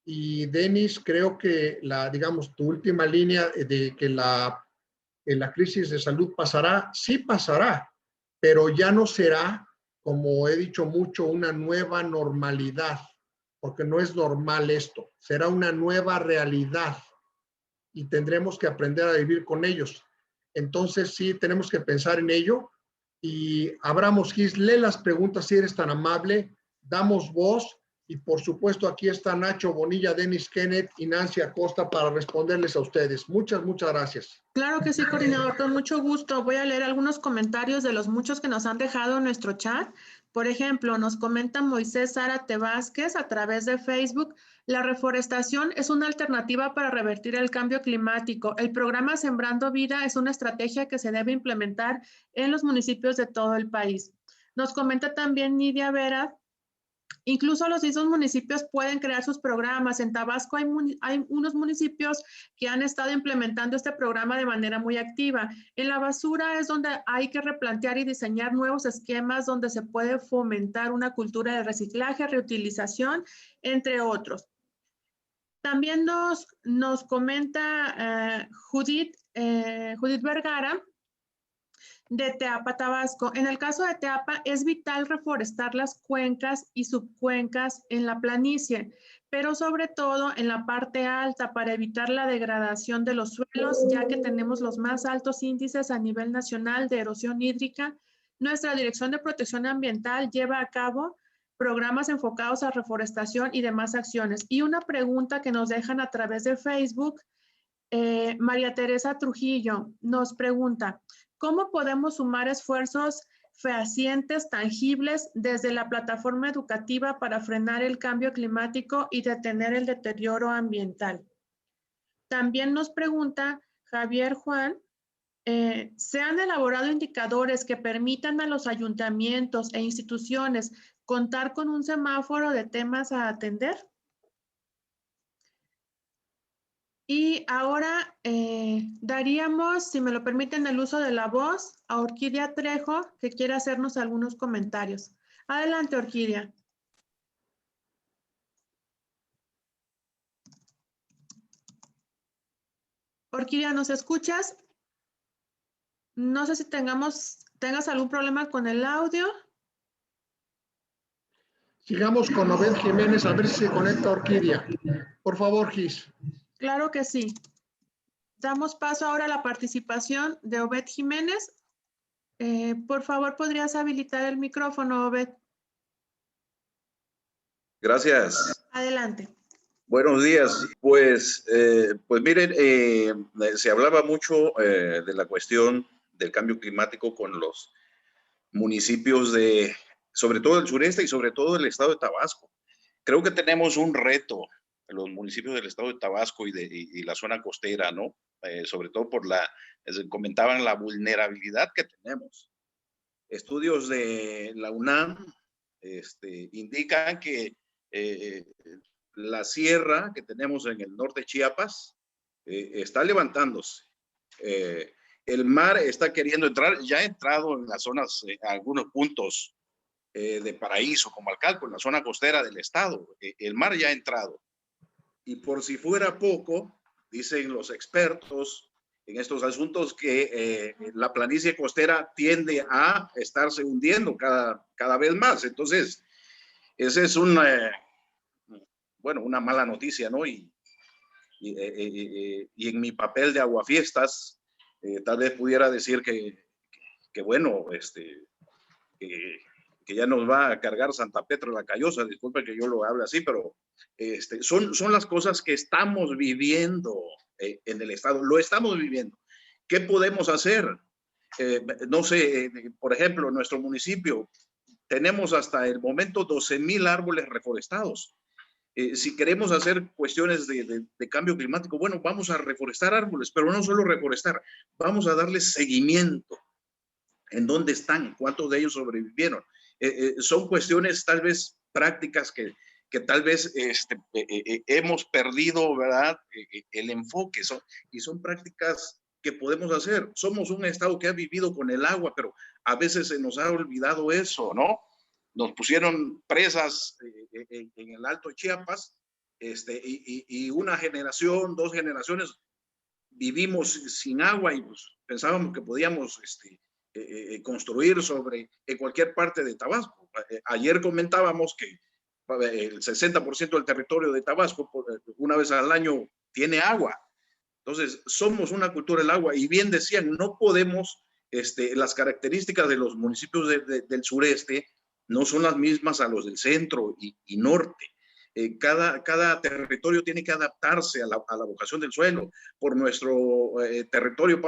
Y Denis, creo que digamos, tu última línea de que la crisis de salud pasará, sí pasará, pero ya no será, como he dicho mucho, una nueva normalidad, porque no es normal esto, será una nueva realidad y tendremos que aprender a vivir con ellos. Entonces sí, tenemos que pensar en ello y abramos, Gis, lee las preguntas si eres tan amable, damos voz y por supuesto aquí está Nacho Bonilla, Denis Kenneth y Nancy Acosta para responderles a ustedes. Muchas gracias. Claro que sí, coordinador, con mucho gusto. Voy a leer algunos comentarios de los muchos que nos han dejado en nuestro chat. Por ejemplo, nos comenta Moisés Zárate Vázquez a través de Facebook: la reforestación es una alternativa para revertir el cambio climático. El programa Sembrando Vida es una estrategia que se debe implementar en los municipios de todo el país. Nos comenta también Nidia Vera: incluso los mismos municipios pueden crear sus programas. En Tabasco hay unos municipios que han estado implementando este programa de manera muy activa. En la basura es donde hay que replantear y diseñar nuevos esquemas donde se puede fomentar una cultura de reciclaje, reutilización, entre otros. También nos comenta Judith Vergara, de Teapa, Tabasco. En el caso de Teapa, es vital reforestar las cuencas y subcuencas en la planicie, pero sobre todo en la parte alta para evitar la degradación de los suelos, ya que tenemos los más altos índices a nivel nacional de erosión hídrica. Nuestra Dirección de Protección Ambiental lleva a cabo programas enfocados a reforestación y demás acciones. Y una pregunta que nos dejan a través de Facebook, María Teresa Trujillo nos pregunta: ¿cómo podemos sumar esfuerzos fehacientes, tangibles, desde la plataforma educativa para frenar el cambio climático y detener el deterioro ambiental? También nos pregunta Javier Juan: ¿se han elaborado indicadores que permitan a los ayuntamientos e instituciones contar con un semáforo de temas a atender? Y ahora daríamos, si me lo permiten, el uso de la voz a Orquídea Trejo, que quiere hacernos algunos comentarios. Adelante, Orquídea. Orquídea, ¿nos escuchas? No sé si tengas algún problema con el audio. Sigamos con Obed Jiménez, a ver si se conecta Orquídea. Por favor, Gis. Claro que sí. Damos paso ahora a la participación de Obed Jiménez. Por favor, ¿podrías habilitar el micrófono, Obed? Gracias. Adelante. Buenos días. Pues miren, se hablaba mucho de la cuestión del cambio climático con los municipios sobre todo del sureste y sobre todo del estado de Tabasco. Creo que tenemos un reto en los municipios del estado de Tabasco y la zona costera, ¿no? Sobre todo comentaban la vulnerabilidad que tenemos. Estudios de la UNAM indican que la sierra que tenemos en el norte de Chiapas está levantándose. El mar está queriendo entrar, ya ha entrado en las zonas, algunos puntos de Paraíso, como Alcalco, en la zona costera del estado. El mar ya ha entrado. Y por si fuera poco, dicen los expertos en estos asuntos que la planicie costera tiende a estarse hundiendo cada vez más. Entonces, esa es una mala noticia, ¿no? Y en mi papel de aguafiestas, tal vez pudiera decir que ya nos va a cargar Santa Petra la Callosa, disculpe que yo lo hable así, pero son las cosas que estamos viviendo en el estado, lo estamos viviendo. ¿Qué podemos hacer? No sé, por ejemplo, en nuestro municipio tenemos hasta el momento 12,000 árboles reforestados. Si queremos hacer cuestiones de cambio climático, bueno, vamos a reforestar árboles, pero no solo reforestar, vamos a darles seguimiento. ¿En dónde están? ¿Cuántos de ellos sobrevivieron? Son cuestiones tal vez prácticas que que tal vez hemos perdido, ¿verdad? El enfoque, y son prácticas que podemos hacer. Somos un estado que ha vivido con el agua, pero a veces se nos ha olvidado eso, ¿no? Nos pusieron presas en el Alto Chiapas, y una generación, 2 generaciones, vivimos sin agua y pues, pensábamos que podíamos construir en cualquier parte de Tabasco. Ayer comentábamos que el 60% del territorio de Tabasco, una vez al año, tiene agua. Entonces, somos una cultura del agua, y bien decían, no podemos, las características de los municipios del sureste no son las mismas a los del centro y norte. Cada territorio tiene que adaptarse a la vocación del suelo. Por nuestro territorio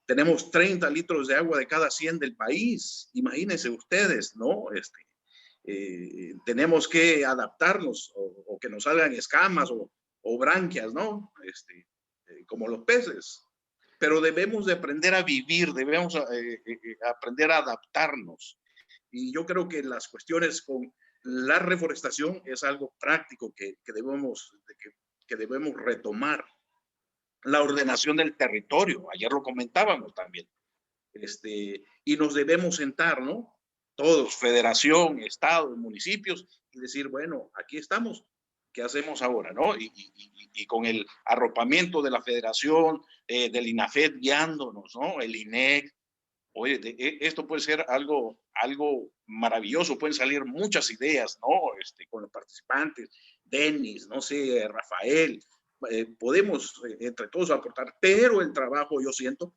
tenemos 30 litros de agua de cada 100 del país. Imagínense ustedes, ¿no? Tenemos que adaptarnos o que nos salgan escamas o branquias, ¿no? Como los peces. Pero debemos de aprender a vivir, debemos aprender a adaptarnos. Y yo creo que las cuestiones con la reforestación es algo práctico que debemos retomar. La ordenación del territorio, ayer lo comentábamos también. Y nos debemos sentar, ¿no? Todos, federación, estado, municipios, y decir, bueno, aquí estamos, ¿qué hacemos ahora, no? Y con el arropamiento de la federación, del INAFED guiándonos, ¿no? El INEC. Oye, esto puede ser algo maravilloso, pueden salir muchas ideas, ¿no? Con los participantes, Denis, no sé, Rafael, podemos entre todos aportar, pero el trabajo, yo siento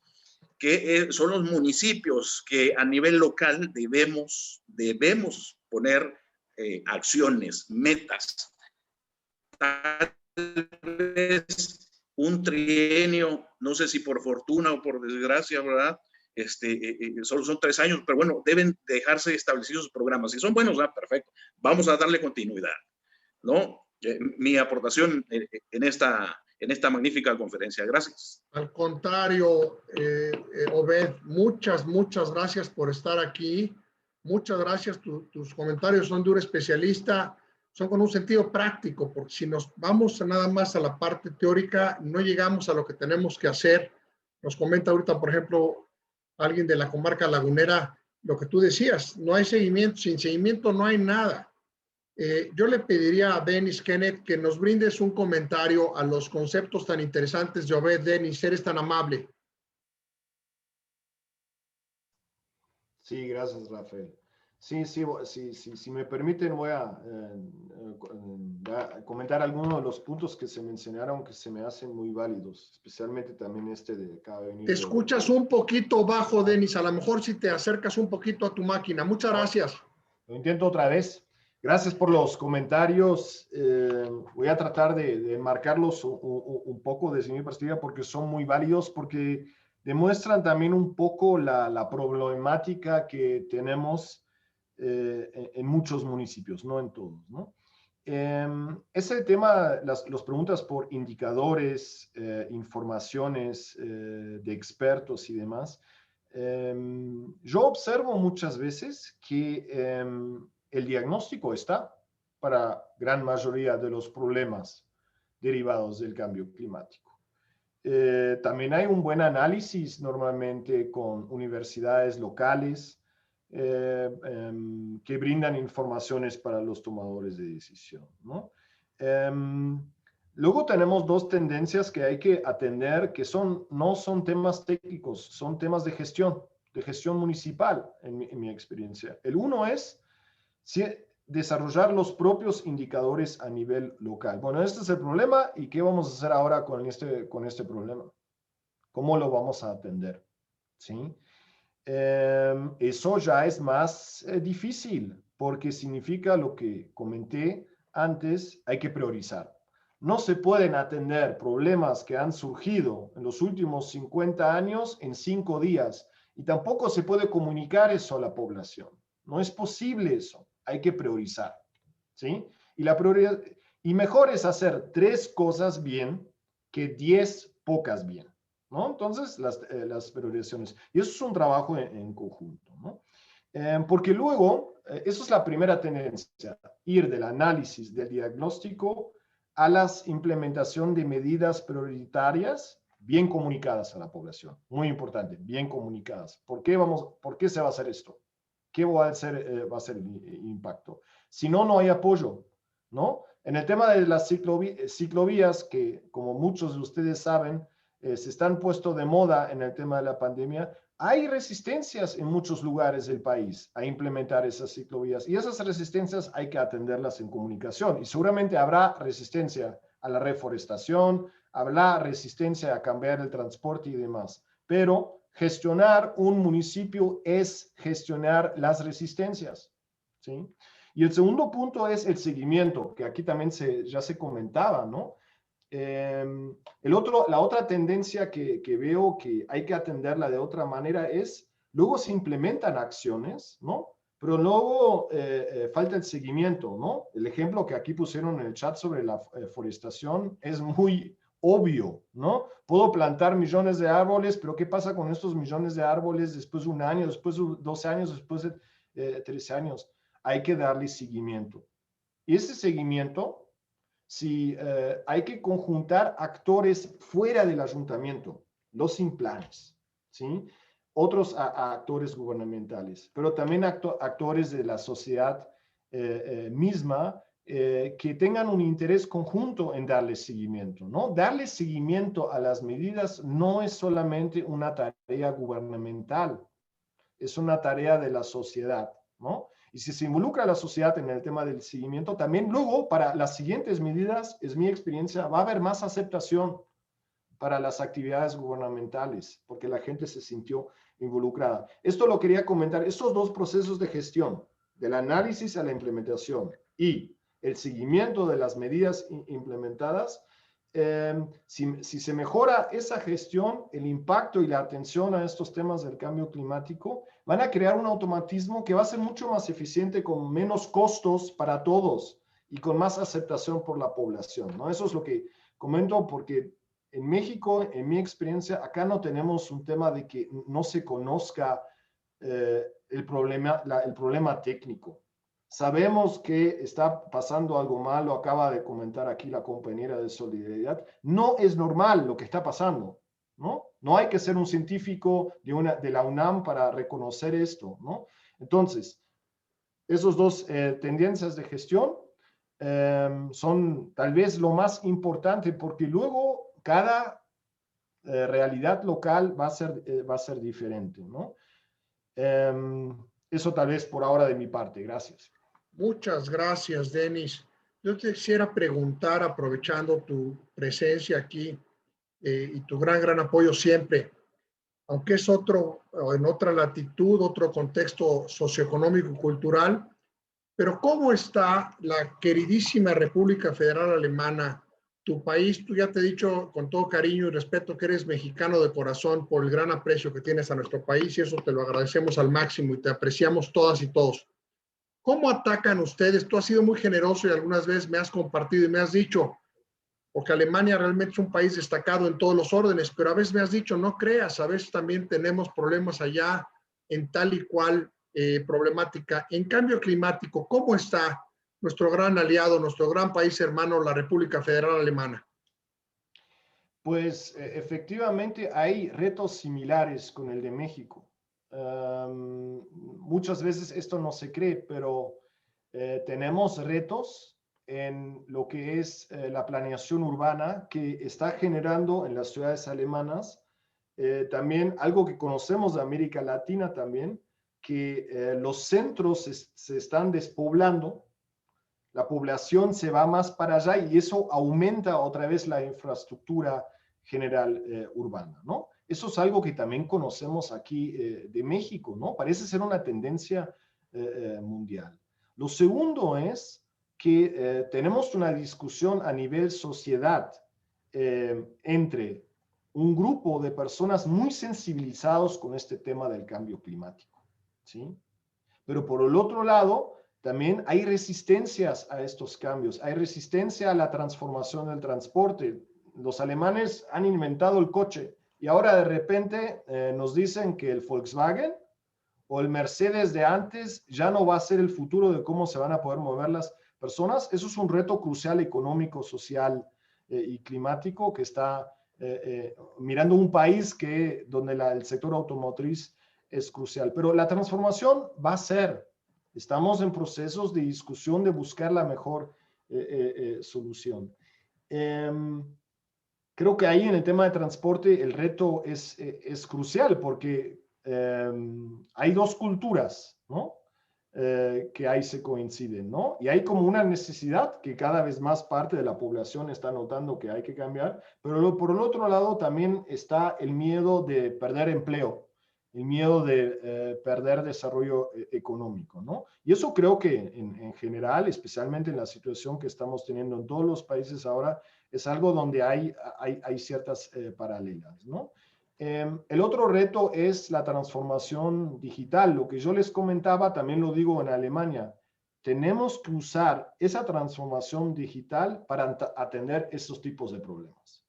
que son los municipios que a nivel local debemos poner acciones, metas. Tal vez un trienio, no sé si por fortuna o por desgracia, ¿verdad? Solo son 3 años, pero bueno, deben dejarse establecidos programas. Si son buenos, perfecto. Vamos a darle continuidad, ¿no? Mi aportación en esta magnífica conferencia. Gracias. Al contrario, Obed, muchas gracias por estar aquí. Muchas gracias. Tus comentarios son de un especialista, son con un sentido práctico, porque si nos vamos nada más a la parte teórica, no llegamos a lo que tenemos que hacer. Nos comenta ahorita, por ejemplo, alguien de la comarca lagunera, lo que tú decías, no hay seguimiento, sin seguimiento no hay nada. Yo le pediría a Denis Kenneth que nos brindes un comentario a los conceptos tan interesantes de Obed. Denis, eres tan amable. Sí, gracias, Rafael. Sí, si me permiten, voy a comentar algunos de los puntos que se mencionaron que se me hacen muy válidos, especialmente también de acá de venir. Te escuchas un poquito bajo, Denis. A lo mejor si te acercas un poquito a tu máquina. Muchas gracias. Lo intento otra vez. Gracias por los comentarios. Voy a tratar de marcarlos un poco desde mi perspectiva porque son muy válidos, porque demuestran también un poco la problemática que tenemos en muchos municipios, no en todos, ¿no? Ese tema, las preguntas por indicadores, informaciones de expertos y demás, yo observo muchas veces que el diagnóstico está para gran mayoría de los problemas derivados del cambio climático. También hay un buen análisis normalmente con universidades locales que brindan informaciones para los tomadores de decisión, ¿no? Luego tenemos 2 tendencias que hay que atender, que no son temas técnicos, son temas de gestión municipal, en mi experiencia. El uno es desarrollar los propios indicadores a nivel local. Bueno, este es el problema, ¿y qué vamos a hacer ahora con este problema? ¿Cómo lo vamos a atender? ¿Sí? Eso ya es más difícil, porque significa lo que comenté antes, hay que priorizar. No se pueden atender problemas que han surgido en los últimos 50 años en 5 días, y tampoco se puede comunicar eso a la población. No es posible eso, hay que priorizar, ¿sí? Y mejor es hacer 3 cosas bien que 10 pocas bien, ¿no? Entonces, las priorizaciones. Y eso es un trabajo en conjunto, ¿no? Porque luego eso es la primera tendencia, ir del análisis, del diagnóstico, a la implementación de medidas prioritarias bien comunicadas a la población. Muy importante, bien comunicadas. ¿Por qué se va a hacer esto? ¿Qué va a ser el impacto? Si no, no hay apoyo, ¿no? En el tema de las ciclovías, que como muchos de ustedes saben, se están puesto de moda en el tema de la pandemia, hay resistencias en muchos lugares del país a implementar esas ciclovías, y esas resistencias hay que atenderlas en comunicación, y seguramente habrá resistencia a la reforestación, habrá resistencia a cambiar el transporte y demás, pero gestionar un municipio es gestionar las resistencias, ¿sí? Y el segundo punto es el seguimiento, que aquí también ya se comentaba, ¿no? La otra tendencia que veo que hay que atenderla de otra manera es, luego se implementan acciones, ¿no? Pero luego falta el seguimiento, ¿no? El ejemplo que aquí pusieron en el chat sobre la forestación es muy obvio, ¿no? Puedo plantar millones de árboles, pero ¿qué pasa con estos millones de árboles después de un año, después de 12 años, después de 13 años? Hay que darle seguimiento. Y ese seguimiento, si hay que conjuntar actores fuera del ayuntamiento, los sin planes, ¿sí? Otros actores gubernamentales, pero también actores de la sociedad misma, que tengan un interés conjunto en darle seguimiento, ¿no? Darle seguimiento a las medidas no es solamente una tarea gubernamental, es una tarea de la sociedad, ¿no? Y si se involucra a la sociedad en el tema del seguimiento, también luego para las siguientes medidas, es mi experiencia, va a haber más aceptación para las actividades gubernamentales, porque la gente se sintió involucrada. Esto lo quería comentar, estos dos procesos de gestión, del análisis a la implementación y el seguimiento de las medidas implementadas, si se mejora esa gestión, el impacto y la atención a estos temas del cambio climático, van a crear un automatismo que va a ser mucho más eficiente, con menos costos para todos y con más aceptación por la población, ¿no? Eso es lo que comento, porque en México, en mi experiencia, acá no tenemos un tema de que no se conozca el problema técnico. Sabemos que está pasando algo mal, lo acaba de comentar aquí la compañera de Solidaridad. No es normal lo que está pasando, ¿no? No hay que ser un científico de la UNAM para reconocer esto, ¿no? Entonces, esos dos tendencias de gestión son tal vez lo más importante, porque luego cada realidad local va a ser diferente, ¿no? Eso tal vez por ahora de mi parte. Gracias. Muchas gracias, Denis. Yo te quisiera preguntar, aprovechando tu presencia aquí y tu gran apoyo siempre, aunque es en otra latitud, otro contexto socioeconómico y cultural, pero ¿cómo está la queridísima República Federal Alemana, tu país? Tú ya te he dicho con todo cariño y respeto que eres mexicano de corazón por el gran aprecio que tienes a nuestro país, y eso te lo agradecemos al máximo y te apreciamos todas y todos. ¿Cómo atacan ustedes? Tú has sido muy generoso y algunas veces me has compartido y me has dicho, porque Alemania realmente es un país destacado en todos los órdenes, pero a veces me has dicho, no creas, a veces también tenemos problemas allá en tal y cual problemática. En cambio climático, ¿cómo está nuestro gran aliado, nuestro gran país hermano, la República Federal Alemana? Pues efectivamente hay retos similares con el de México. Muchas veces esto no se cree, pero tenemos retos en lo que es la planeación urbana, que está generando en las ciudades alemanas también algo que conocemos de América Latina también, que los centros se están despoblando, la población se va más para allá y eso aumenta otra vez la infraestructura general urbana, ¿no? Eso es algo que también conocemos aquí de México, ¿no? Parece ser una tendencia mundial. Lo segundo es que tenemos una discusión a nivel sociedad entre un grupo de personas muy sensibilizados con este tema del cambio climático, ¿sí? Pero por el otro lado, también hay resistencias a estos cambios, hay resistencia a la transformación del transporte. Los alemanes han inventado el coche y ahora de repente nos dicen que el Volkswagen o el Mercedes de antes ya no va a ser el futuro de cómo se van a poder mover las personas. Eso es un reto crucial económico, social y climático que está mirando un país donde el sector automotriz es crucial. Pero la transformación va a ser, estamos en procesos de discusión de buscar la mejor solución. Creo que ahí en el tema de transporte el reto es crucial porque hay dos culturas, ¿no? Que ahí se coinciden, ¿no? Y hay como una necesidad que cada vez más parte de la población está notando que hay que cambiar, pero por el otro lado también está el miedo de perder empleo, el miedo de perder desarrollo económico, ¿no? Y eso creo que en general, especialmente en la situación que estamos teniendo en todos los países ahora, es algo donde hay ciertas paralelas, ¿no? El otro reto es la transformación digital. Lo que yo les comentaba, también lo digo en Alemania. Tenemos que usar esa transformación digital para atender estos tipos de problemas,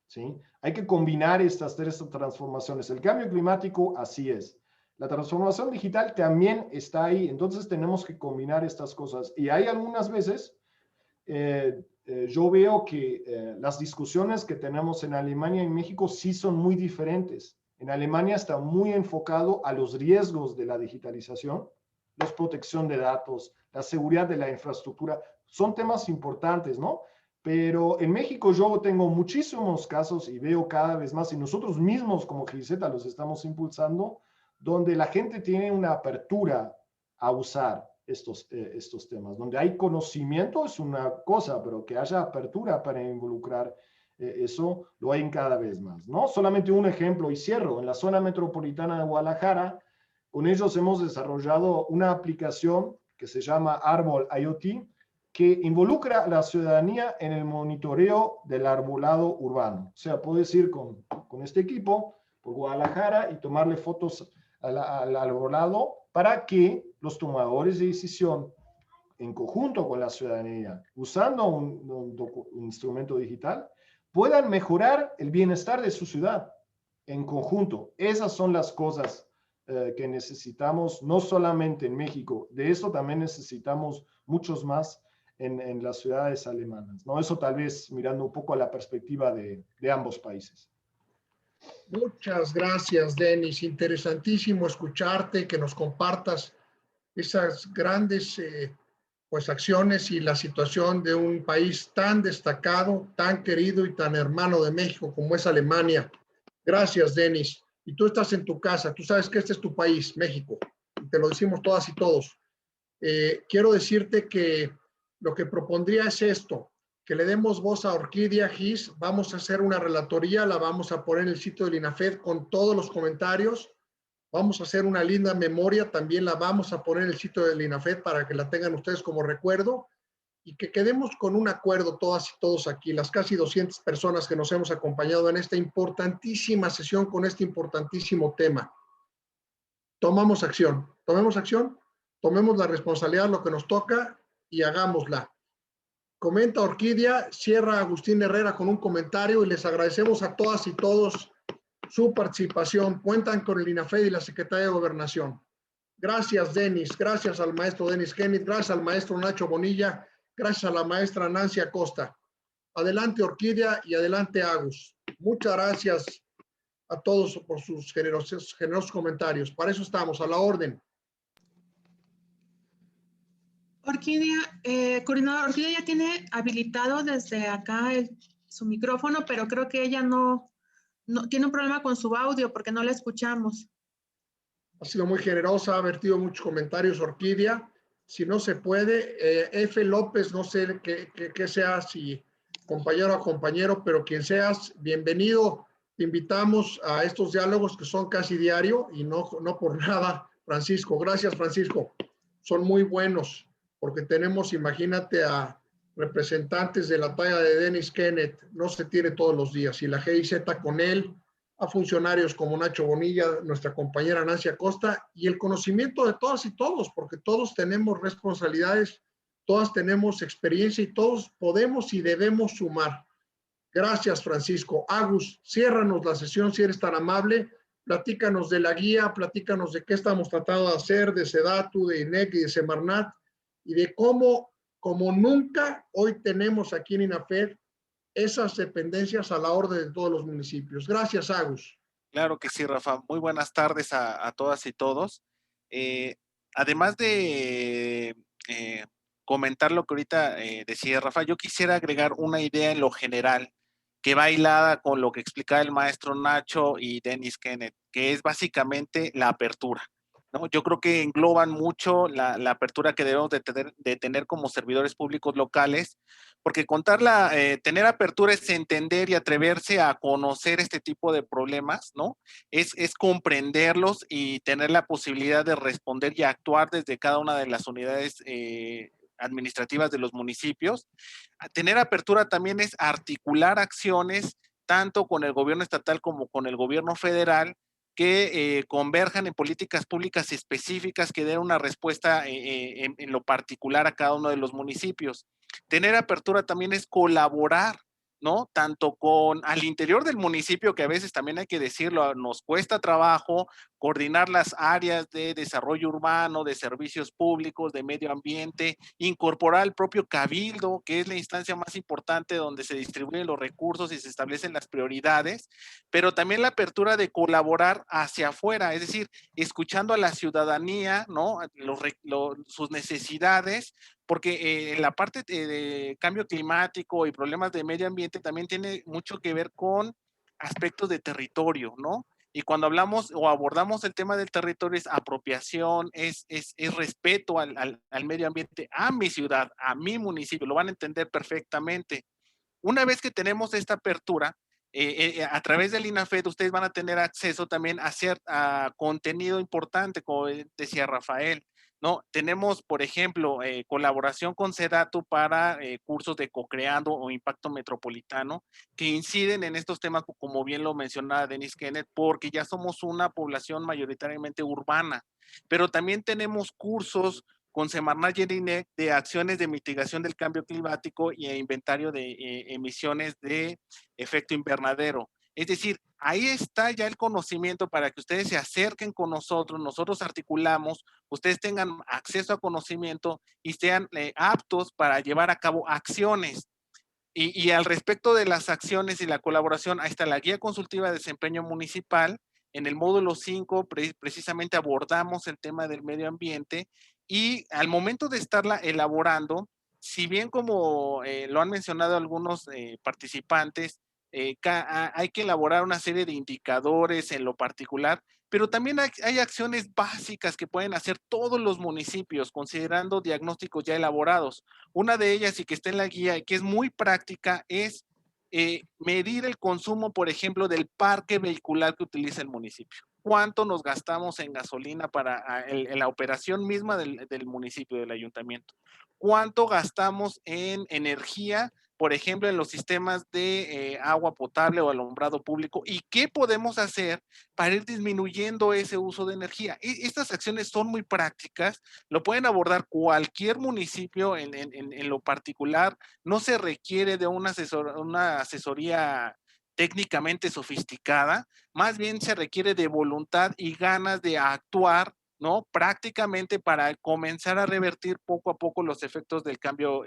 ¿sí? Hay que combinar estas tres transformaciones. El cambio climático, así es. La transformación digital también está ahí. Entonces tenemos que combinar estas cosas. Y hay algunas veces... yo veo que las discusiones que tenemos en Alemania y en México sí son muy diferentes. En Alemania está muy enfocado a los riesgos de la digitalización, la protección de datos, la seguridad de la infraestructura. Son temas importantes, ¿no? Pero en México yo tengo muchísimos casos y veo cada vez más, y nosotros mismos como GIZ los estamos impulsando, donde la gente tiene una apertura a usar estos temas. Donde hay conocimiento es una cosa, pero que haya apertura para involucrar eso, lo hay cada vez más, ¿no? Solamente un ejemplo y cierro. En la zona metropolitana de Guadalajara, con ellos hemos desarrollado una aplicación que se llama Árbol IoT, que involucra a la ciudadanía en el monitoreo del arbolado urbano. O sea, puedes ir con este equipo por Guadalajara y tomarle fotos al arbolado para que los tomadores de decisión, en conjunto con la ciudadanía, usando un instrumento digital, puedan mejorar el bienestar de su ciudad en conjunto. Esas son las cosas que necesitamos, no solamente en México, de eso también necesitamos muchos más en las ciudades alemanas, ¿no? Eso tal vez mirando un poco a la perspectiva de ambos países. Muchas gracias, Denis. Interesantísimo escucharte, que nos compartas esas grandes pues, acciones y la situación de un país tan destacado, tan querido y tan hermano de México como es Alemania. Gracias, Denis. Y tú estás en tu casa, tú sabes que este es tu país, México, y te lo decimos todas y todos. Quiero decirte que lo que propondría es esto, que le demos voz a Orquídea GIS. Vamos a hacer una relatoría, la vamos a poner en el sitio del INAFED con todos los comentarios. Vamos a hacer una linda memoria, también la vamos a poner en el sitio del INAFED para que la tengan ustedes como recuerdo y que quedemos con un acuerdo todas y todos aquí, las casi 200 personas que nos hemos acompañado en esta importantísima sesión con este importantísimo tema. Tomemos acción, tomemos la responsabilidad, lo que nos toca y hagámosla. Comenta Orquídea, cierra Agustín Herrera con un comentario y les agradecemos a todas y todos su participación. Cuentan con el INAFED y la Secretaría de Gobernación. Gracias, Denis. Gracias al maestro Denis Genit. Gracias al maestro Nacho Bonilla. Gracias a la maestra Nancy Acosta. Adelante, Orquídea, y adelante, Agus. Muchas gracias a todos por sus generosos comentarios. Para eso estamos, a la orden. Orquídea, coordinador, Orquídea ya tiene habilitado desde acá su micrófono, pero creo que ella no tiene un problema con su audio porque no la escuchamos. Ha sido muy generosa, ha vertido muchos comentarios, Orquídea. Si no se puede, F. López, no sé qué seas, si compañero o compañero, pero quien seas, bienvenido. Te invitamos a estos diálogos que son casi diario y no por nada, Francisco. Gracias, Francisco. Son muy buenos porque tenemos, imagínate, a representantes de la talla de Denis Genit, no se tiene todos los días, y la GIZ con él, a funcionarios como Nacho Bonilla, nuestra compañera Nancy Acosta, y el conocimiento de todas y todos, porque todos tenemos responsabilidades, todas tenemos experiencia y todos podemos y debemos sumar. Gracias, Francisco. Agus, ciérranos la sesión si eres tan amable. platícanos de la guía, platícanos de qué estamos tratando de hacer, de SEDATU, de INEC y de Semarnat, y de cómo, como nunca, hoy tenemos aquí en INAFED esas dependencias a la orden de todos los municipios. Gracias, Agus. Claro que sí, Rafa. Muy buenas tardes a todas y todos. Además de comentar lo que ahorita decía Rafa, yo quisiera agregar una idea en lo general que va hilada con lo que explicaba el maestro Nacho y Dennis Kenneth, que es básicamente la apertura, ¿no? Yo creo que engloban mucho la apertura que debemos de tener como servidores públicos locales, porque tener apertura es entender y atreverse a conocer este tipo de problemas, ¿no? Es comprenderlos y tener la posibilidad de responder y actuar desde cada una de las unidades administrativas de los municipios. Tener apertura también es articular acciones tanto con el gobierno estatal como con el gobierno federal que converjan en políticas públicas específicas que den una respuesta en lo particular a cada uno de los municipios. Tener apertura también es colaborar, ¿no? Tanto al interior del municipio, que a veces también hay que decirlo, nos cuesta trabajo coordinar las áreas de desarrollo urbano, de servicios públicos, de medio ambiente, incorporar el propio cabildo, que es la instancia más importante donde se distribuyen los recursos y se establecen las prioridades, pero también la apertura de colaborar hacia afuera, es decir, escuchando a la ciudadanía, ¿no? Sus necesidades, porque la parte de cambio climático y problemas de medio ambiente también tiene mucho que ver con aspectos de territorio, ¿no? Y cuando hablamos o abordamos el tema del territorio es apropiación, es respeto al medio ambiente, a mi ciudad, a mi municipio, lo van a entender perfectamente. Una vez que tenemos esta apertura, a través del INAFED ustedes van a tener acceso también a contenido importante, como decía Rafael, ¿no? Tenemos, por ejemplo, colaboración con SEDATU para cursos de co-creando o impacto metropolitano que inciden en estos temas, como bien lo mencionaba Dennis Kenneth, porque ya somos una población mayoritariamente urbana, pero también tenemos cursos con Semarnat y INEC de acciones de mitigación del cambio climático y inventario de emisiones de efecto invernadero. Es decir, ahí está ya el conocimiento para que ustedes se acerquen con nosotros articulamos, ustedes tengan acceso a conocimiento y sean aptos para llevar a cabo acciones. Y al respecto de las acciones y la colaboración, ahí está la guía consultiva de desempeño municipal. En el módulo 5 precisamente abordamos el tema del medio ambiente y al momento de estarla elaborando, si bien como lo han mencionado algunos participantes, hay que elaborar una serie de indicadores en lo particular, pero también hay acciones básicas que pueden hacer todos los municipios considerando diagnósticos ya elaborados. Una de ellas y que está en la guía y que es muy práctica es medir el consumo, por ejemplo, del parque vehicular que utiliza el municipio. ¿Cuánto nos gastamos en gasolina para la operación misma del municipio, del ayuntamiento? ¿Cuánto gastamos en energía, por ejemplo, en los sistemas de agua potable o alumbrado público? ¿Y qué podemos hacer para ir disminuyendo ese uso de energía? Estas acciones son muy prácticas, lo pueden abordar cualquier municipio en lo particular, no se requiere de una asesoría técnicamente sofisticada, más bien se requiere de voluntad y ganas de actuar, ¿no? Prácticamente para comenzar a revertir poco a poco los efectos del cambio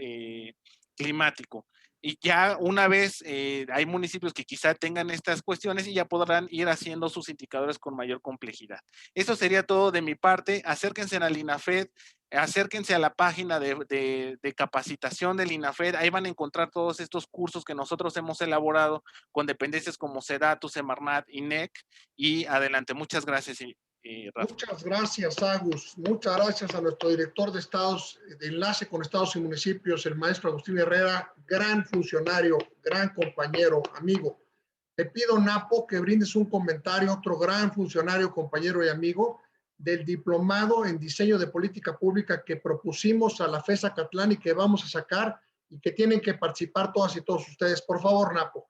climático. Y ya una vez hay municipios que quizá tengan estas cuestiones y ya podrán ir haciendo sus indicadores con mayor complejidad. Eso sería todo de mi parte. Acérquense al INAFED, acérquense a la página de capacitación del INAFED. Ahí van a encontrar todos estos cursos que nosotros hemos elaborado con dependencias como SEDATU, Semarnat, INEC. Y adelante, muchas gracias. Muchas gracias, Agus. Muchas gracias a nuestro director de Estados, de Enlace con Estados y Municipios, el maestro Agustín Herrera, gran funcionario, gran compañero, amigo. Te pido, Napo, que brindes un comentario, otro gran funcionario, compañero y amigo, del diplomado en diseño de política pública que propusimos a la FES Acatlán y que vamos a sacar y que tienen que participar todas y todos ustedes. Por favor, Napo.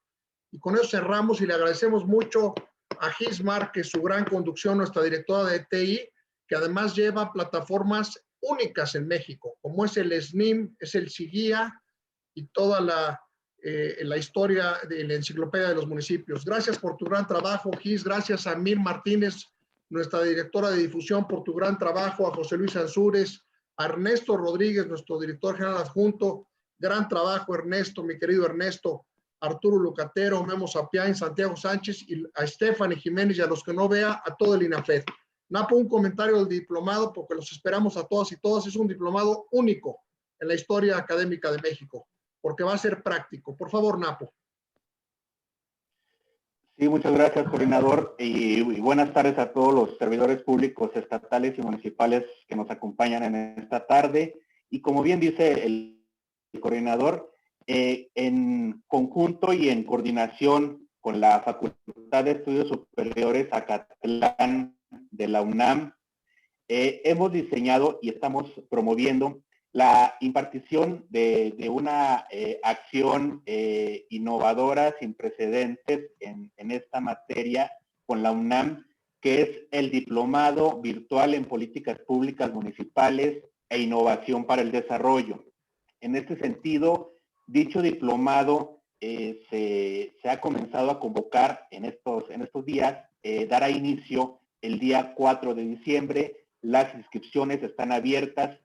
Y con eso cerramos y le agradecemos mucho a Gismar, que es su gran conducción, nuestra directora de TI, que además lleva plataformas únicas en México, como es el SNIM, es el SIGUIA y toda en la historia de la enciclopedia de los municipios. Gracias por tu gran trabajo, Gis. Gracias a Mir Martínez, nuestra directora de difusión, por tu gran trabajo, a José Luis Ansúrez, a Ernesto Rodríguez, nuestro director general adjunto. Gran trabajo, Ernesto, mi querido Ernesto. Arturo Lucatero, Memo Sapián, Santiago Sánchez, y a Stephanie Jiménez, y a los que no vea, a todo el INAFED. Napo, un comentario del diplomado, porque los esperamos a todas y todas. Es un diplomado único en la historia académica de México, porque va a ser práctico. Por favor, Napo. Sí, muchas gracias, coordinador, y buenas tardes a todos los servidores públicos estatales y municipales que nos acompañan en esta tarde. Y como bien dice el coordinador, en conjunto y en coordinación con la Facultad de Estudios Superiores Acatlán de la UNAM, hemos diseñado y estamos promoviendo la impartición de una acción innovadora sin precedentes en esta materia con la UNAM, que es el Diplomado Virtual en Políticas Públicas Municipales e Innovación para el Desarrollo. En este sentido, dicho diplomado se ha comenzado a convocar en estos días, dará inicio el día 4 de diciembre, las inscripciones están abiertas,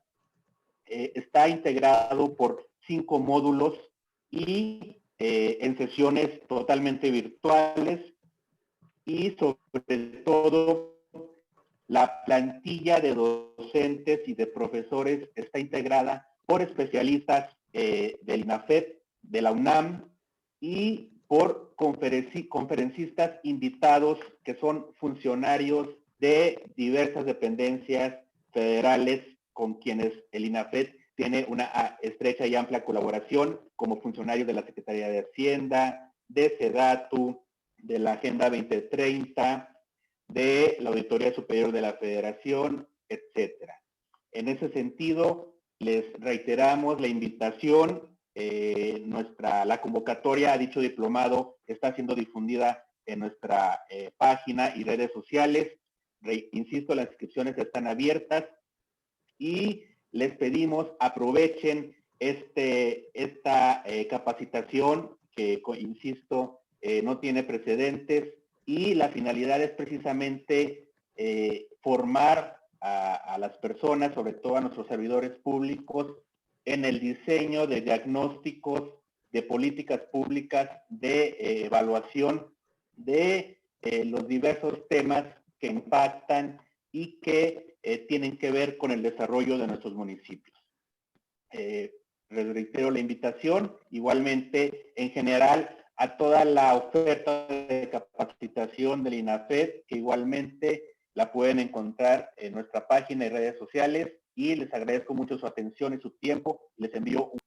está integrado por 5 módulos y en sesiones totalmente virtuales, y sobre todo la plantilla de docentes y de profesores está integrada por especialistas del INAFED, de la UNAM, y por conferencistas invitados que son funcionarios de diversas dependencias federales con quienes el INAFED tiene una estrecha y amplia colaboración, como funcionarios de la Secretaría de Hacienda, de SEDATU, de la Agenda 2030, de la Auditoría Superior de la Federación, etcétera. En ese sentido, les reiteramos la invitación. La convocatoria a dicho diplomado está siendo difundida en nuestra página y redes sociales. Insisto, las inscripciones están abiertas y les pedimos aprovechen esta capacitación que, insisto, no tiene precedentes, y la finalidad es precisamente formar a las personas, sobre todo a nuestros servidores públicos, en el diseño de diagnósticos, de políticas públicas, de evaluación de los diversos temas que impactan y que tienen que ver con el desarrollo de nuestros municipios. Les reitero la invitación, igualmente en general a toda la oferta de capacitación del INAFED, que igualmente la pueden encontrar en nuestra página y redes sociales, y les agradezco mucho su atención y su tiempo. Les envío un...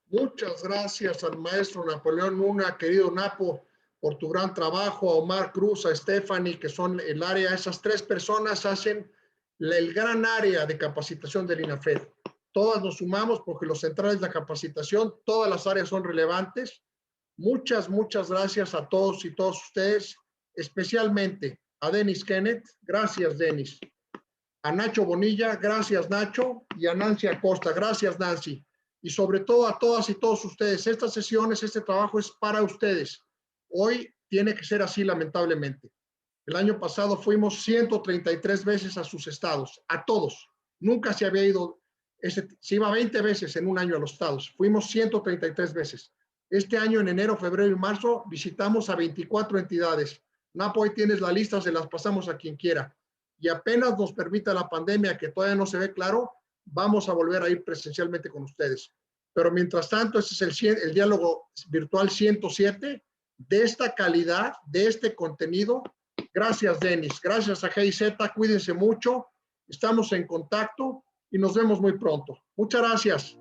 Muchas gracias al maestro Napoleón Luna, querido Napo, por tu gran trabajo, a Omar Cruz, a Stephanie, que son el área. Esas 3 personas hacen el gran área de capacitación del INAFED. Todas nos sumamos porque los centrales de la capacitación, todas las áreas son relevantes. Muchas gracias a todos y todas ustedes, especialmente a Denis Kenneth. Gracias, Denis. A Nacho Bonilla, gracias, Nacho. Y a Nancy Acosta, gracias, Nancy. Y sobre todo a todas y todos ustedes. Estas sesiones, este trabajo es para ustedes. Hoy tiene que ser así, lamentablemente. El año pasado fuimos 133 veces a sus estados, a todos. Nunca se había ido, se iba 20 veces en un año a los estados. Fuimos 133 veces. Este año, en enero, febrero y marzo, visitamos a 24 entidades. Napo, ahí tienes la lista, se las pasamos a quien quiera. Y apenas nos permita la pandemia, que todavía no se ve claro, vamos a volver a ir presencialmente con ustedes. Pero mientras tanto, este es el diálogo virtual 107 de esta calidad, de este contenido. Gracias, Denis. Gracias a GIZ. Cuídense mucho. Estamos en contacto y nos vemos muy pronto. Muchas gracias.